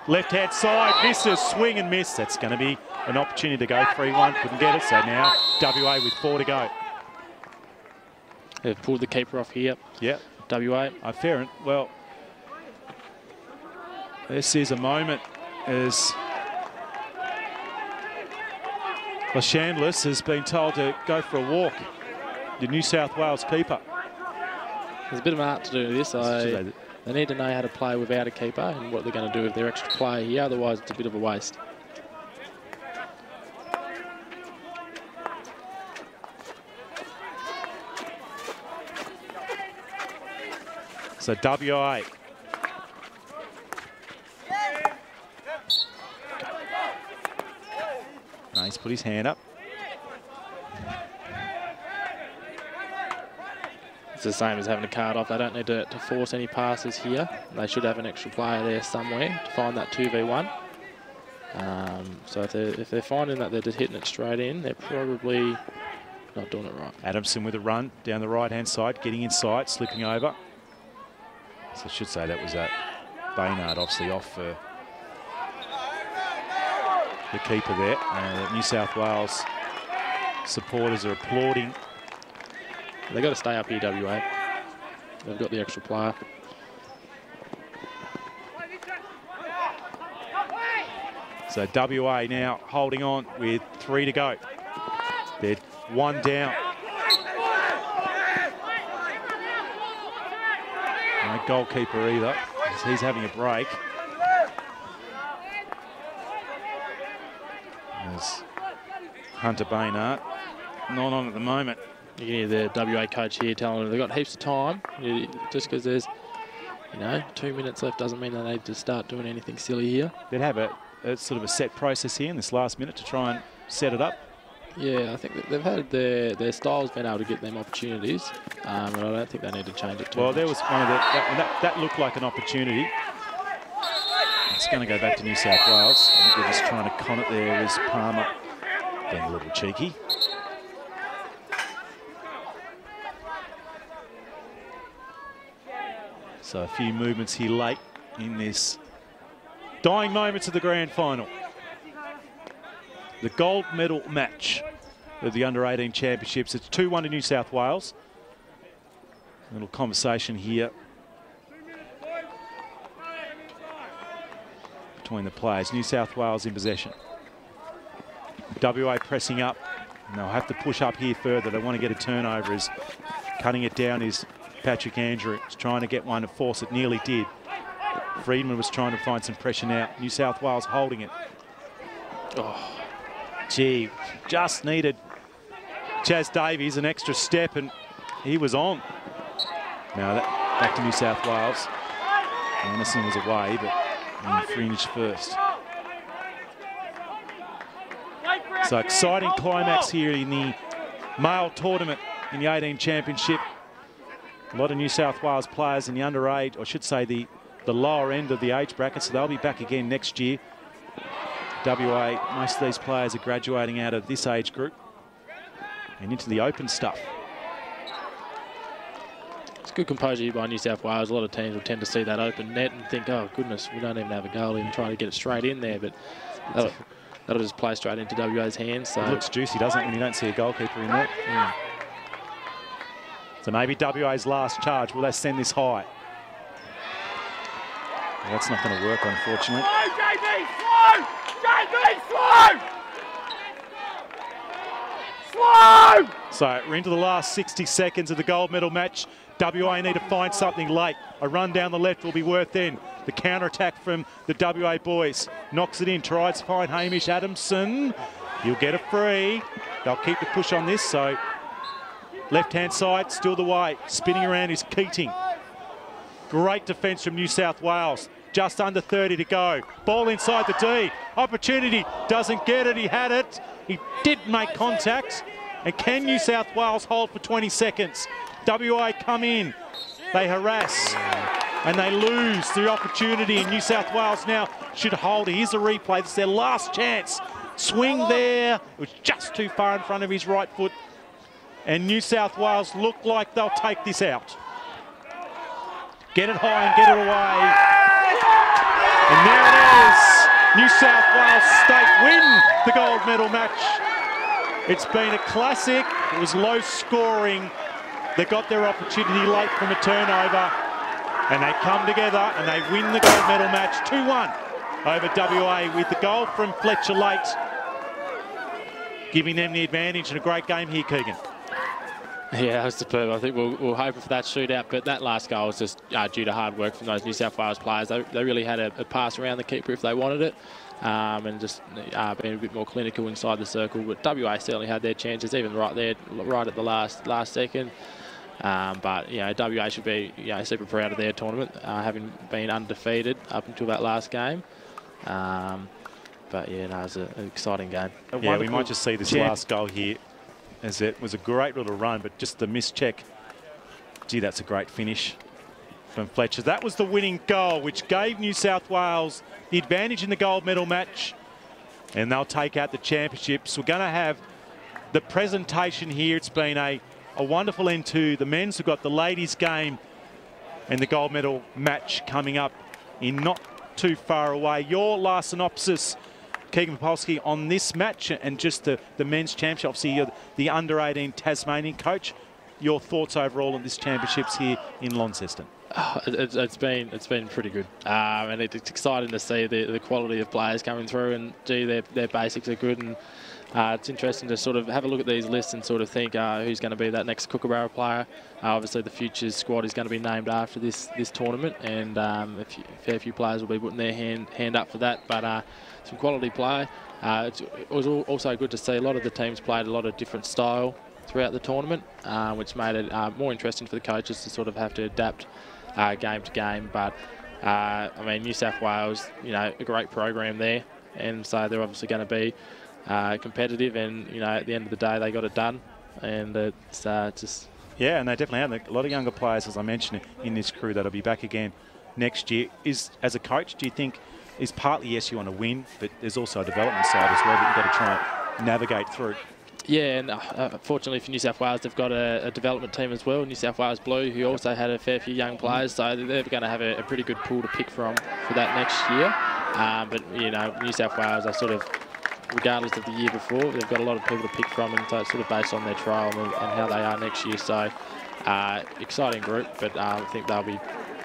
Left-hand side, misses, swing and miss. That's going to be an opportunity to go 3-1. Couldn't get it, so now WA with 4 to go. They've pulled the keeper off here. Yeah. WA. Fair. Well, this is a moment as Chandless has been told to go for a walk. The New South Wales keeper. There's a bit of art to do to this. They need to know how to play without a keeper and what they're going to do with their extra player here. Otherwise, it's a bit of a waste. So WA. No, he's put his hand up. It's the same as having a card off. They don't need to force any passes here. They should have an extra player there somewhere to find that 2v1. So if they're finding that they're just hitting it straight in, they're probably not doing it right. Adamson with a run down the right-hand side, getting inside, slipping over. So I should say that was Baynard obviously off for the keeper there. The New South Wales supporters are applauding. They've got to stay up here, WA. They've got the extra player. So WA now holding on with 3 to go. They're 1 down. No goalkeeper either, as he's having a break. There's Hunter Baynard not on at the moment. You can hear the WA coach here telling them they've got heaps of time. Just because there's, 2 minutes left doesn't mean they need to start doing anything silly here. They'd have a sort of a set process here in this last minute to try and set it up. Yeah, I think that they've had their style's been able to get them opportunities, but I don't think they need to change it too much. There was one of that looked like an opportunity. It's going to go back to New South Wales. I think they're just trying to con it there. Is Palmer being a little cheeky. So a few movements here late in this dying moments of the grand final. The gold medal match of the under-18 championships. It's 2-1 to New South Wales. A little conversation here between the players. New South Wales in possession. WA pressing up. And they'll have to push up here further. They want to get a turnover. As cutting it down is Patrick Andrews, trying to get one to force it. Nearly did. Friedman was trying to find some pressure now. New South Wales holding it. Oh, gee, just needed Chaz Davies an extra step and he was on. Now back to New South Wales. Anderson was away, but infringed first. So exciting climax here in the male tournament in the 18 championship. A lot of New South Wales players in the underage, or I should say the lower end of the age bracket, so they'll be back again next year. WA, most of these players are graduating out of this age group and into the open stuff. It's good composure here by New South Wales. A lot of teams will tend to see that open net and think, oh goodness, we don't even have a goalie, and trying to get it straight in there, but that'll just play straight into WA's hands. So it looks juicy, doesn't it, when you don't see a goalkeeper in there? Mm. So maybe WA's last charge. Will they send this high? Well, that's not going to work, unfortunately. JB, slow! JB, slow! Slow! So we're into the last 60 seconds of the gold medal match. WA need to find something late. A run down the left will be worth then. The counter-attack from the WA boys. Knocks it in, tries to find Hamish Adamson. He'll get a free. They'll keep the push on this, so left-hand side, still the way. Spinning around is Keating. Great defence from New South Wales. Just under 30 to go. Ball inside the D. Opportunity, doesn't get it, he had it. He did make contact. And can New South Wales hold for 20 seconds? WA come in, they harass, and they lose the opportunity, and New South Wales now should hold. Here's a replay, this is their last chance. Swing there, it was just too far in front of his right foot, and New South Wales look like they'll take this out. Get it high and get it away. And there it is, New South Wales State win the gold medal match. It's been a classic, it was low scoring. They got their opportunity late from a turnover, and they come together and they win the gold medal match 2-1 over WA with the goal from Fletcher late, giving them the advantage in a great game here, Keegan. Yeah, that was superb. I think we'll hope for that shootout, but that last goal was just due to hard work from those New South Wales players. They really had a pass around the keeper if they wanted it, and just being a bit more clinical inside the circle. But WA certainly had their chances, even right there, right at the last second. But WA should be super proud of their tournament, having been undefeated up until that last game. But yeah, no, it was an exciting game. Yeah, we might just see this last goal here, as it was a great little run, but just the mischeck. Gee, that's a great finish from Fletcher. That was the winning goal, which gave New South Wales the advantage in the gold medal match, and they'll take out the championships. We're going to have the presentation here. It's been a wonderful end to the men's. We've got the ladies' game and the gold medal match coming up in not too far away. Your last synopsis, Keegan Popolski, on this match and just the men's championship. Obviously, you're the under-18 Tasmanian coach. Your thoughts overall on this championships here in Launceston? It's been pretty good, and it's exciting to see the quality of players coming through, and their basics are good, and it's interesting to sort of have a look at these lists and sort of think who's going to be that next Kookaburra player. Obviously, the Futures squad is going to be named after this tournament, and a fair few players will be putting their hand up for that. But some quality play. It was also good to see a lot of the teams played a lot of different style throughout the tournament, which made it more interesting for the coaches to sort of have to adapt game to game. But I mean, New South Wales, a great program there, and so they're obviously going to be competitive, and at the end of the day they got it done, and it's just... Yeah, and they definitely have a lot of younger players, as I mentioned, in this crew that'll be back again next year. As a coach, do you think is partly, yes, you want to win, but there's also a development side as well that you've got to try and navigate through? Yeah, and fortunately for New South Wales, they've got a development team as well, New South Wales Blue, who also had a fair few young players, so they're going to have a pretty good pool to pick from for that next year. But, New South Wales are sort of, regardless of the year before, they've got a lot of people to pick from, and so it's sort of based on their trial and how they are next year. So, exciting group, but I think they'll be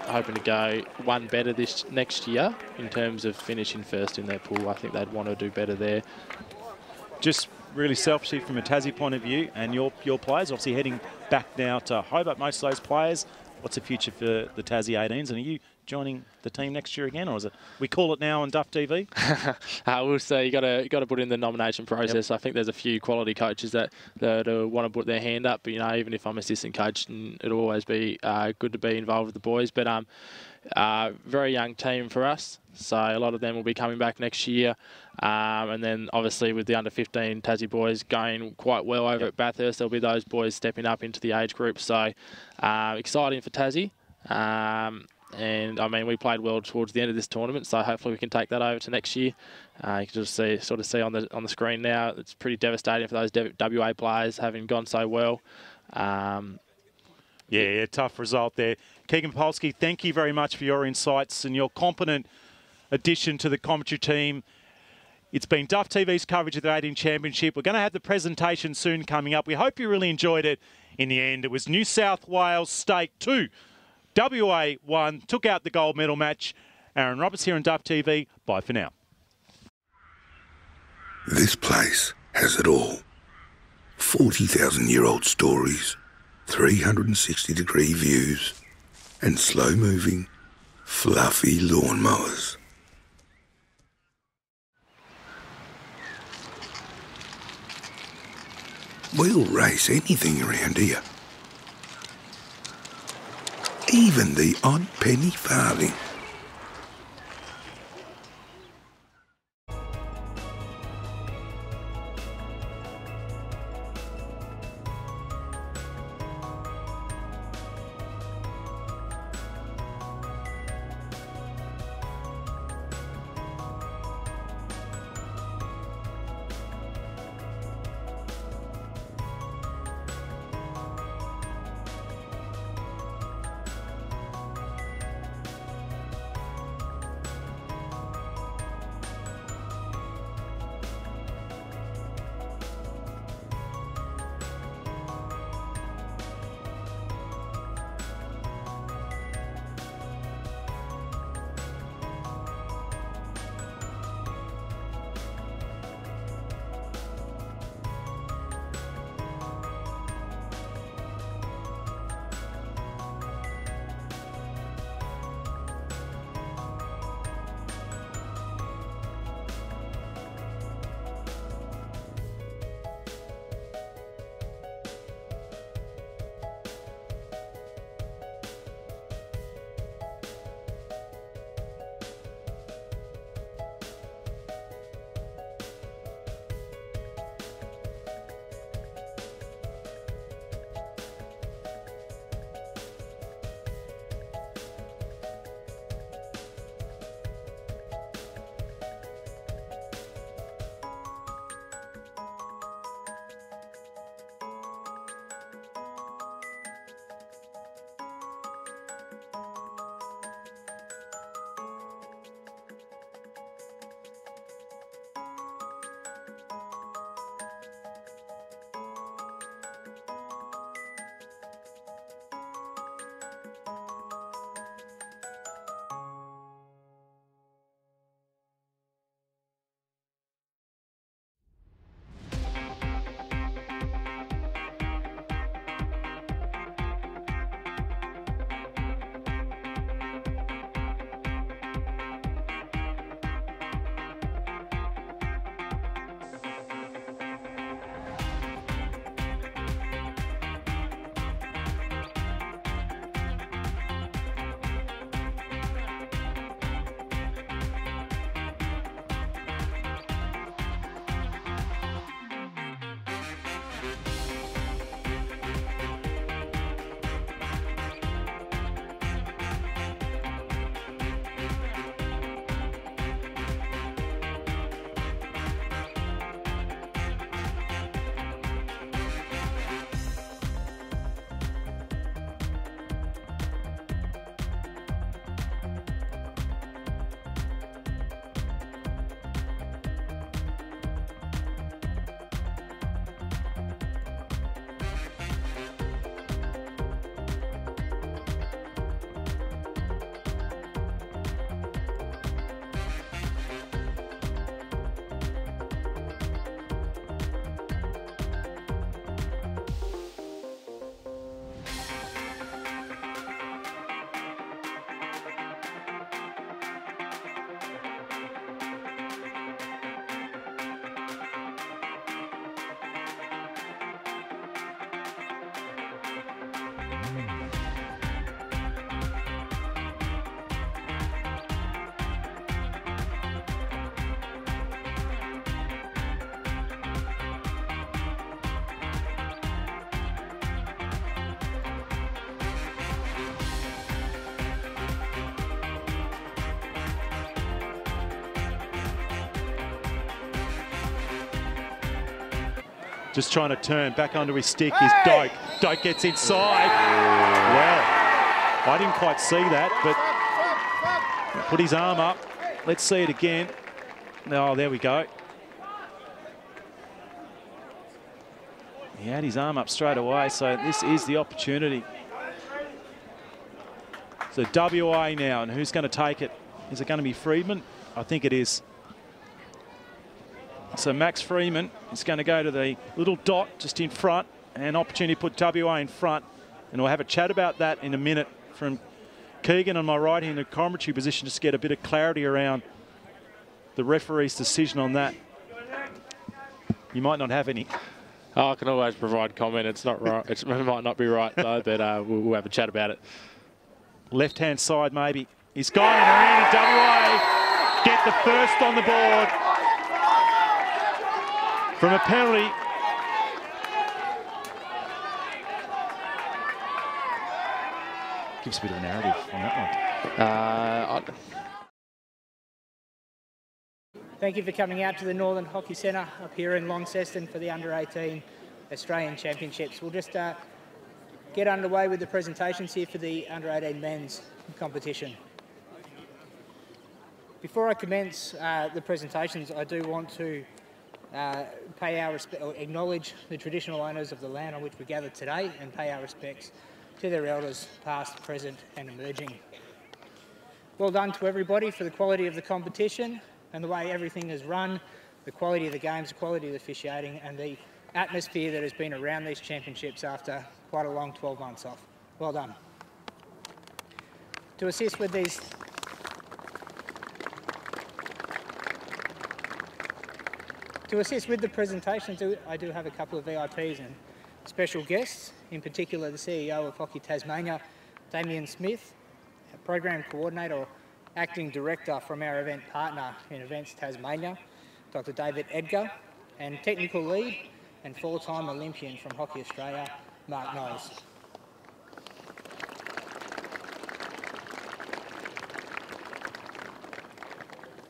hoping to go one better this next year in terms of finishing first in their pool. I think they'd want to do better there. Just really selfishly from a Tassie point of view, and your players obviously heading back now to Hobart, most of those players. What's the future for the Tassie 18s, and are you joining the team next year again, or is it we call it now on Duff TV? We'll see. You got to put in the nomination process. Yep. I think there's a few quality coaches that want to put their hand up. But, even if I'm assistant coach, it'll always be good to be involved with the boys. But very young team for us, so a lot of them will be coming back next year. And then obviously with the under-15 Tassie boys going quite well over at Bathurst, there'll be those boys stepping up into the age group. So exciting for Tassie. And I mean, we played well towards the end of this tournament, so hopefully we can take that over to next year. You can just sort of see on the screen now, it's pretty devastating for those WA players having gone so well. Yeah, tough result there. Keegan Popolski, thank you very much for your insights and your competent addition to the commentary team. It's been Duff TV's coverage of the 18 Championship. We're going to have the presentation soon coming up. We hope you really enjoyed it. In the end, it was New South Wales State 2. WA 1, took out the gold medal match. Aaron Roberts here on Duff TV. Bye for now. This place has it all. 40,000-year-old stories, 360-degree views, and slow-moving, fluffy lawnmowers. We'll race anything around here. Even the odd penny farthing. Just trying to turn back onto his stick is Doak. Doak gets inside. Well, I didn't quite see that, but put his arm up. Let's see it again. Oh, there we go. He had his arm up straight away, so this is the opportunity. So WA now, and who's going to take it? Is it going to be Freedman? I think it is. So Max Freeman is going to go to the little dot just in front, and opportunity to put WA in front. And we'll have a chat about that in a minute from Keegan on my right here in the commentary position, just to get a bit of clarity around the referee's decision on that. You might not have any. Oh, I can always provide comment. It's not right. It might not be right though, but we'll have a chat about it. Left-hand side maybe. He's gone in around WA. Get the first on the board from a penalty. Gives a bit of a narrative on that one. Thank you for coming out to the Northern Hockey Centre up here in Launceston for the Under-18 Australian Championships. We'll just get underway with the presentations here for the Under-18 men's competition. Before I commence the presentations, I do want to pay our respect, or acknowledge the traditional owners of the land on which we gather today, and pay our respects to their elders, past, present and emerging. Well done to everybody for the quality of the competition and the way everything is run, the quality of the games, the quality of the officiating and the atmosphere that has been around these championships after quite a long 12 months off. Well done. To assist with these the presentations, I do have a couple of VIPs and special guests, in particular the CEO of Hockey Tasmania, Damien Smith, Program Coordinator or Acting Director from our event partner in Events Tasmania, Dr. David Edgar, and Technical Lead and four-time Olympian from Hockey Australia, Mark Knowles.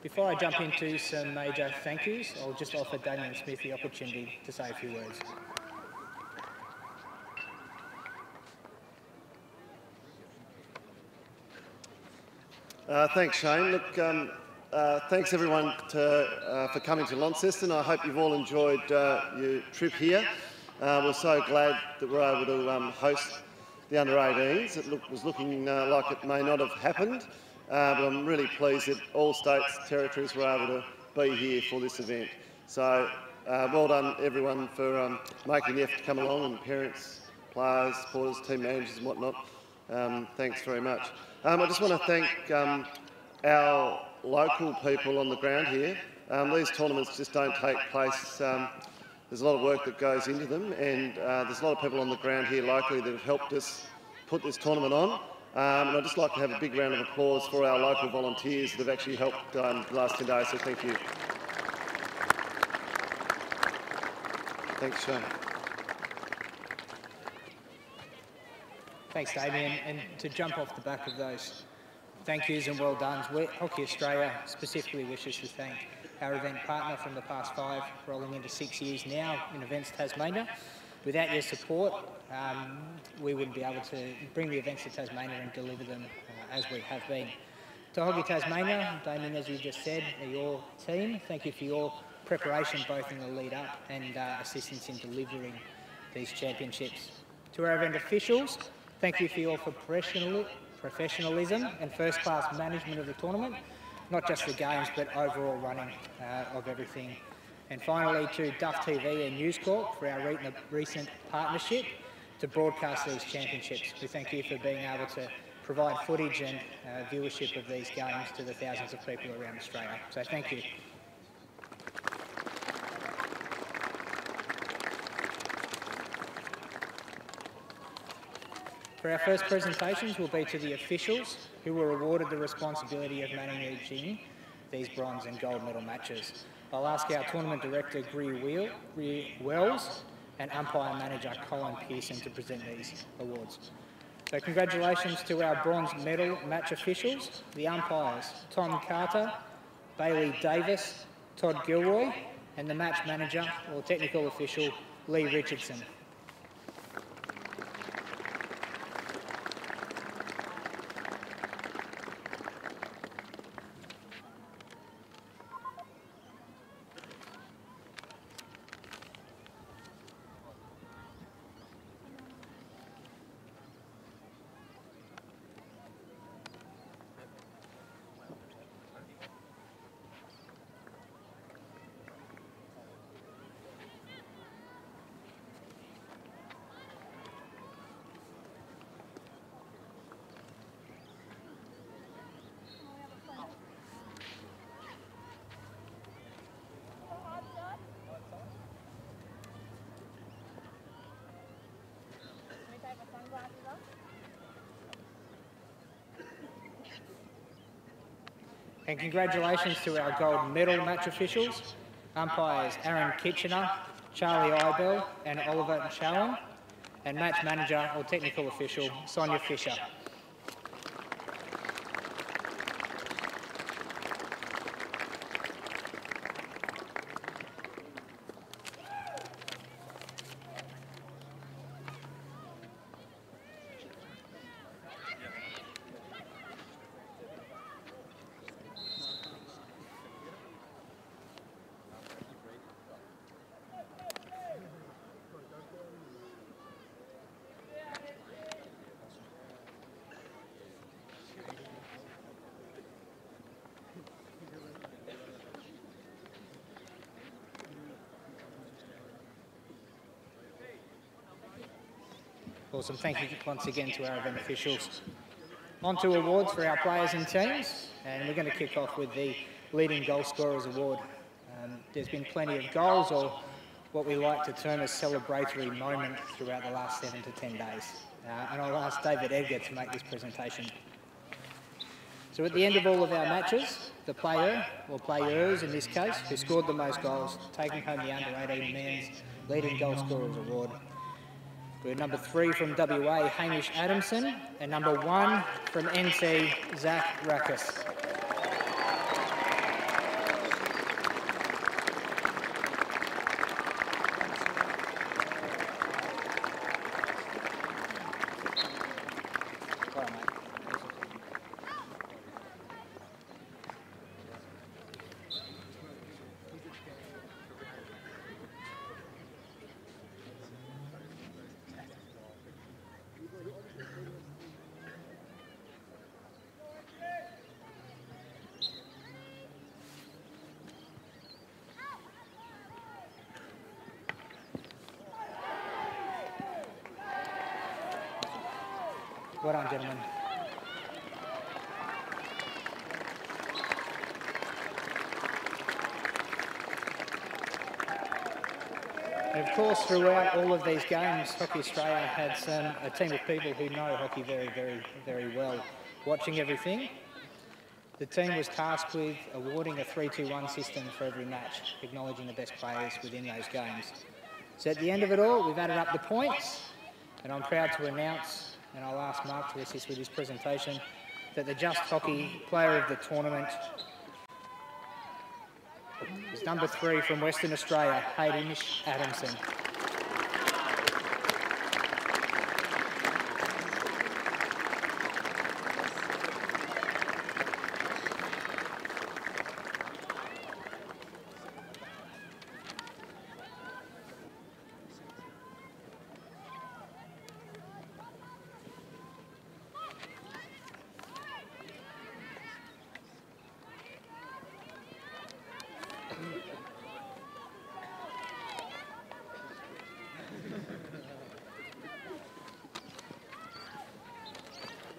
Before I jump into some major thank yous, I'll just offer Damien Smith the opportunity to say a few words. Thanks, Shane. Look, thanks everyone for coming to Launceston. I hope you've all enjoyed your trip here. We're so glad that we're able to host the Under-18s. It was looking like it may not have happened, but I'm really pleased that all states, territories were able to be here for this event. So well done everyone for making the effort to come along, and parents, players, supporters, team managers and whatnot. Thanks very much. I just want to thank our local people on the ground here. These tournaments just don't take place. There's a lot of work that goes into them, and there's a lot of people on the ground here locally that have helped us put this tournament on. And I'd just like to have a big round of applause for our local volunteers that have actually helped the last 10 days, so thank you. Thanks, Shane. Thanks, Damien. And to jump off the back of those thank yous and well done, Hockey Australia specifically wishes to thank our event partner from the past 5, rolling into 6 years now in Events Tasmania. Without your support, we wouldn't be able to bring the events to Tasmania and deliver them as we have been. To Hockey Tasmania, Damien, as you just said, your team, thank you for your preparation both in the lead up and assistance in delivering these championships. To our event officials, thank you for your professionalism and first-class management of the tournament, not just the games but overall running of everything. And finally to Duff TV and News Corp for our recent partnership to broadcast these championships. We thank you for being able to provide footage and viewership of these games to the thousands of people around Australia. So thank you. For our first presentations will be to the officials who were awarded the responsibility of managing these bronze and gold medal matches. I'll ask our tournament director, Greer Wells, and umpire manager, Colin Pearson, to present these awards. So congratulations to our bronze medal match officials, the umpires, Tom Carter, Bailey Davis, Todd Gilroy, and the match manager or technical official, Lee Richardson. And congratulations to our gold medal match officials, umpires Aaron Kitchener, Charlie Ibel and Oliver Chowan, and match manager or technical official Sonia Fisher. Awesome, thank you once again to our event officials. On to awards for our players and teams, and we're going to kick off with the Leading Goal Scorers Award. There's been plenty of goals, or what we like to term as celebratory moment throughout the last 7 to 10 days. And I'll ask David Edgar to make this presentation. So at the end of all of our matches, the player, or players in this case, who scored the most goals, taking home the under-18 men's Leading Goal Scorers Award. We're number 3 from WA, Hamish Adamson, and number 1 from NT, Zach Rackus. Well done, gentlemen. And of course, throughout all of these games, Hockey Australia had a team of people who know hockey very, very, very well, watching everything. The team was tasked with awarding a 3-2-1 system for every match, acknowledging the best players within those games. So at the end of it all, we've added up the points, and I'm proud to announce, and I'll ask Mark to assist with his presentation, that the Just Hockey Player of the Tournament is number 3 from Western Australia, Hamish Adamson.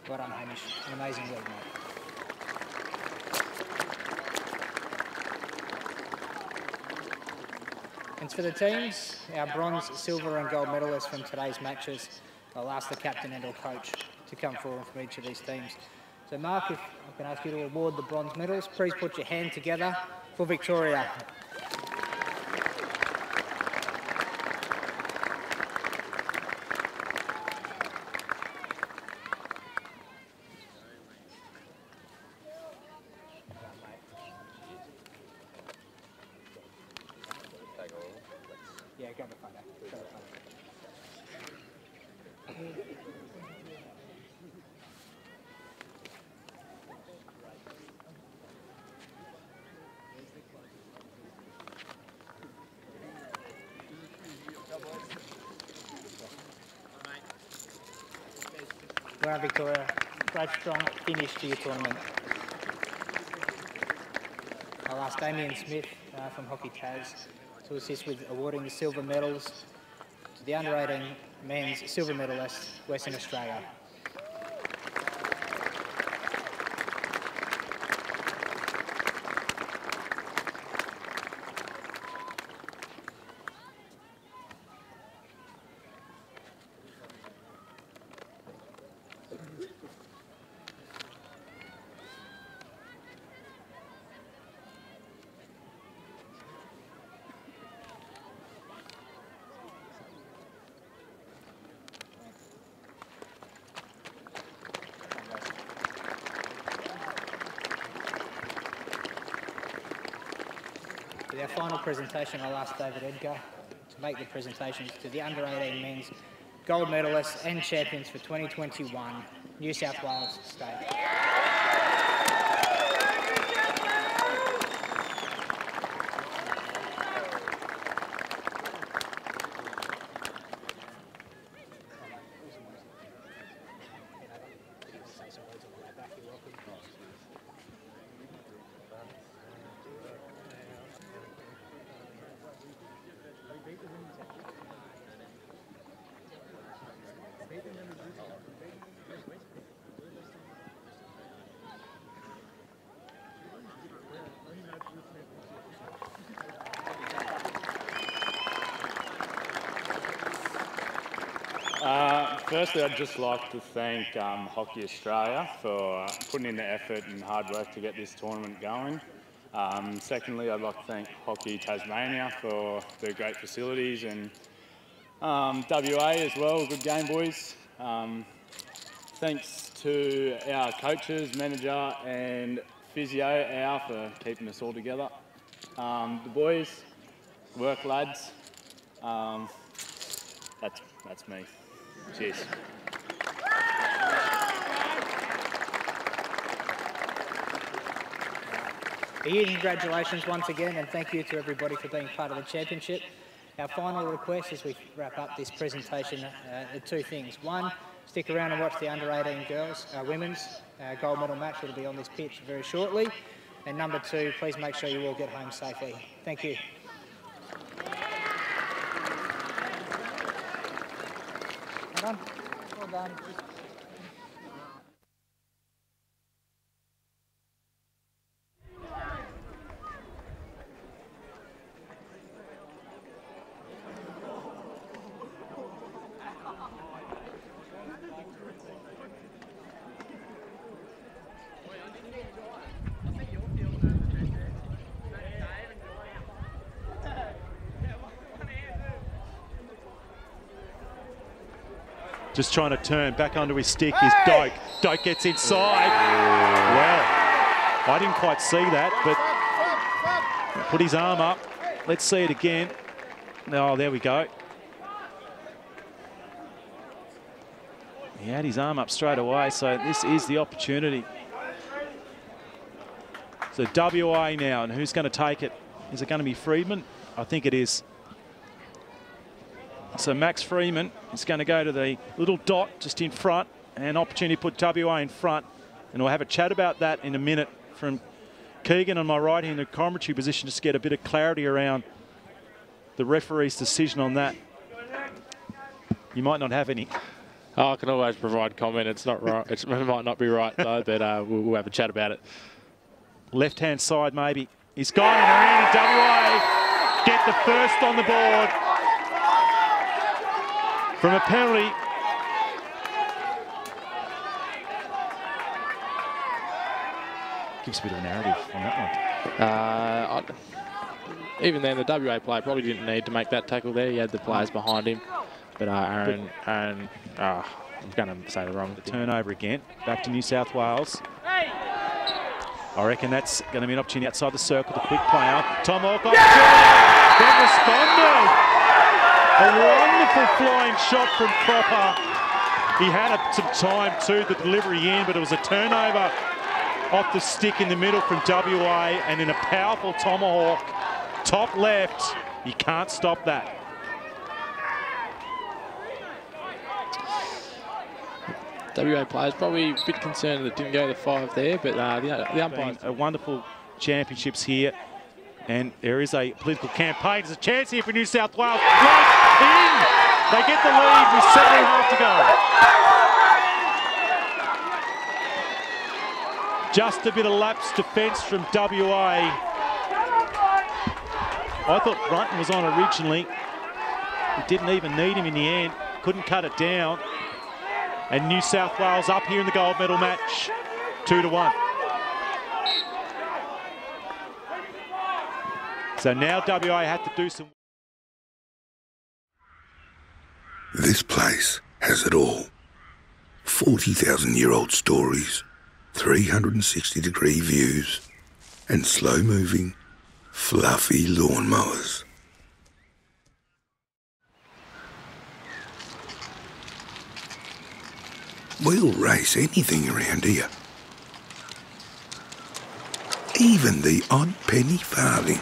Well done, Hamish. An amazing work, mate. And for the teams, our bronze, silver and gold medalists from today's matches, I'll ask the captain and or coach to come forward from each of these teams. So Mark, if I can ask you to award the bronze medals, please put your hand together for Victoria. Yeah, grab the photo. Grab the photo. Well done, Victoria. Great strong finish to your tournament. I'll ask Damien Smith from Hockey Tas to assist with awarding the silver medals to the under-18 men's silver medalist, Western Australia. With our final presentation, I'll ask David Edgar to make the presentations to the under-18 men's gold medalists and champions for 2021, New South Wales State. Firstly, I'd just like to thank Hockey Australia for putting in the effort and hard work to get this tournament going. Secondly, I'd like to thank Hockey Tasmania for their great facilities, and WA as well. Good game, boys. Thanks to our coaches, manager and physio, Al, for keeping us all together. The boys, work lads. That's me. Cheers. A huge congratulations once again, and thank you to everybody for being part of the championship. Our final request as we wrap up this presentation are two things. One, stick around and watch the under-18 girls, women's gold medal match. It'll be on this pitch very shortly. And number two, please make sure you all get home safely. Thank you. Well done. Well done. Just trying to turn back onto his stick is Doak. Doak gets inside. Well, I didn't quite see that, but put his arm up. Let's see it again. Oh, there we go. He had his arm up straight away, so this is the opportunity. So WA now, and who's going to take it? Is it going to be Freedman? I think it is. So Max Freeman is going to go to the little dot just in front, and opportunity to put WA in front. And we'll have a chat about that in a minute from Keegan on my right here in the commentary position, just to get a bit of clarity around the referee's decision on that. You might not have any. Oh, I can always provide comment. It's not right. It might not be right though, but we'll have a chat about it. Left-hand side maybe. He's gone in around WA. Get the first on the board. From a penalty. Gives a bit of a narrative on that one. Even then, the WA player probably didn't need to make that tackle there. He had the players behind him. But Aaron, I'm going to say the wrong thing. Turnover again. Back to New South Wales. I reckon that's going to be an opportunity outside the circle. The quick player. Tom Hawke. Then responded. A wonderful flying shot from Cropper. He had some time to the delivery in, but it was a turnover off the stick in the middle from WA, and in a powerful tomahawk, top left. You can't stop that. WA players probably a bit concerned that it didn't go to 5 there, but the umpires. A wonderful championships here. And there is a political campaign. There's a chance here for New South Wales. Right in! They get the lead with 7.5 to go. Just a bit of lapsed defence from WA. I thought Brunton was on originally. He didn't even need him in the end. Couldn't cut it down. And New South Wales up here in the gold medal match, 2-1. So now WA had to do some... This place has it all. 40,000-year-old stories, 360-degree views, and slow-moving, fluffy lawnmowers. We'll race anything around here. Even the odd penny farthing.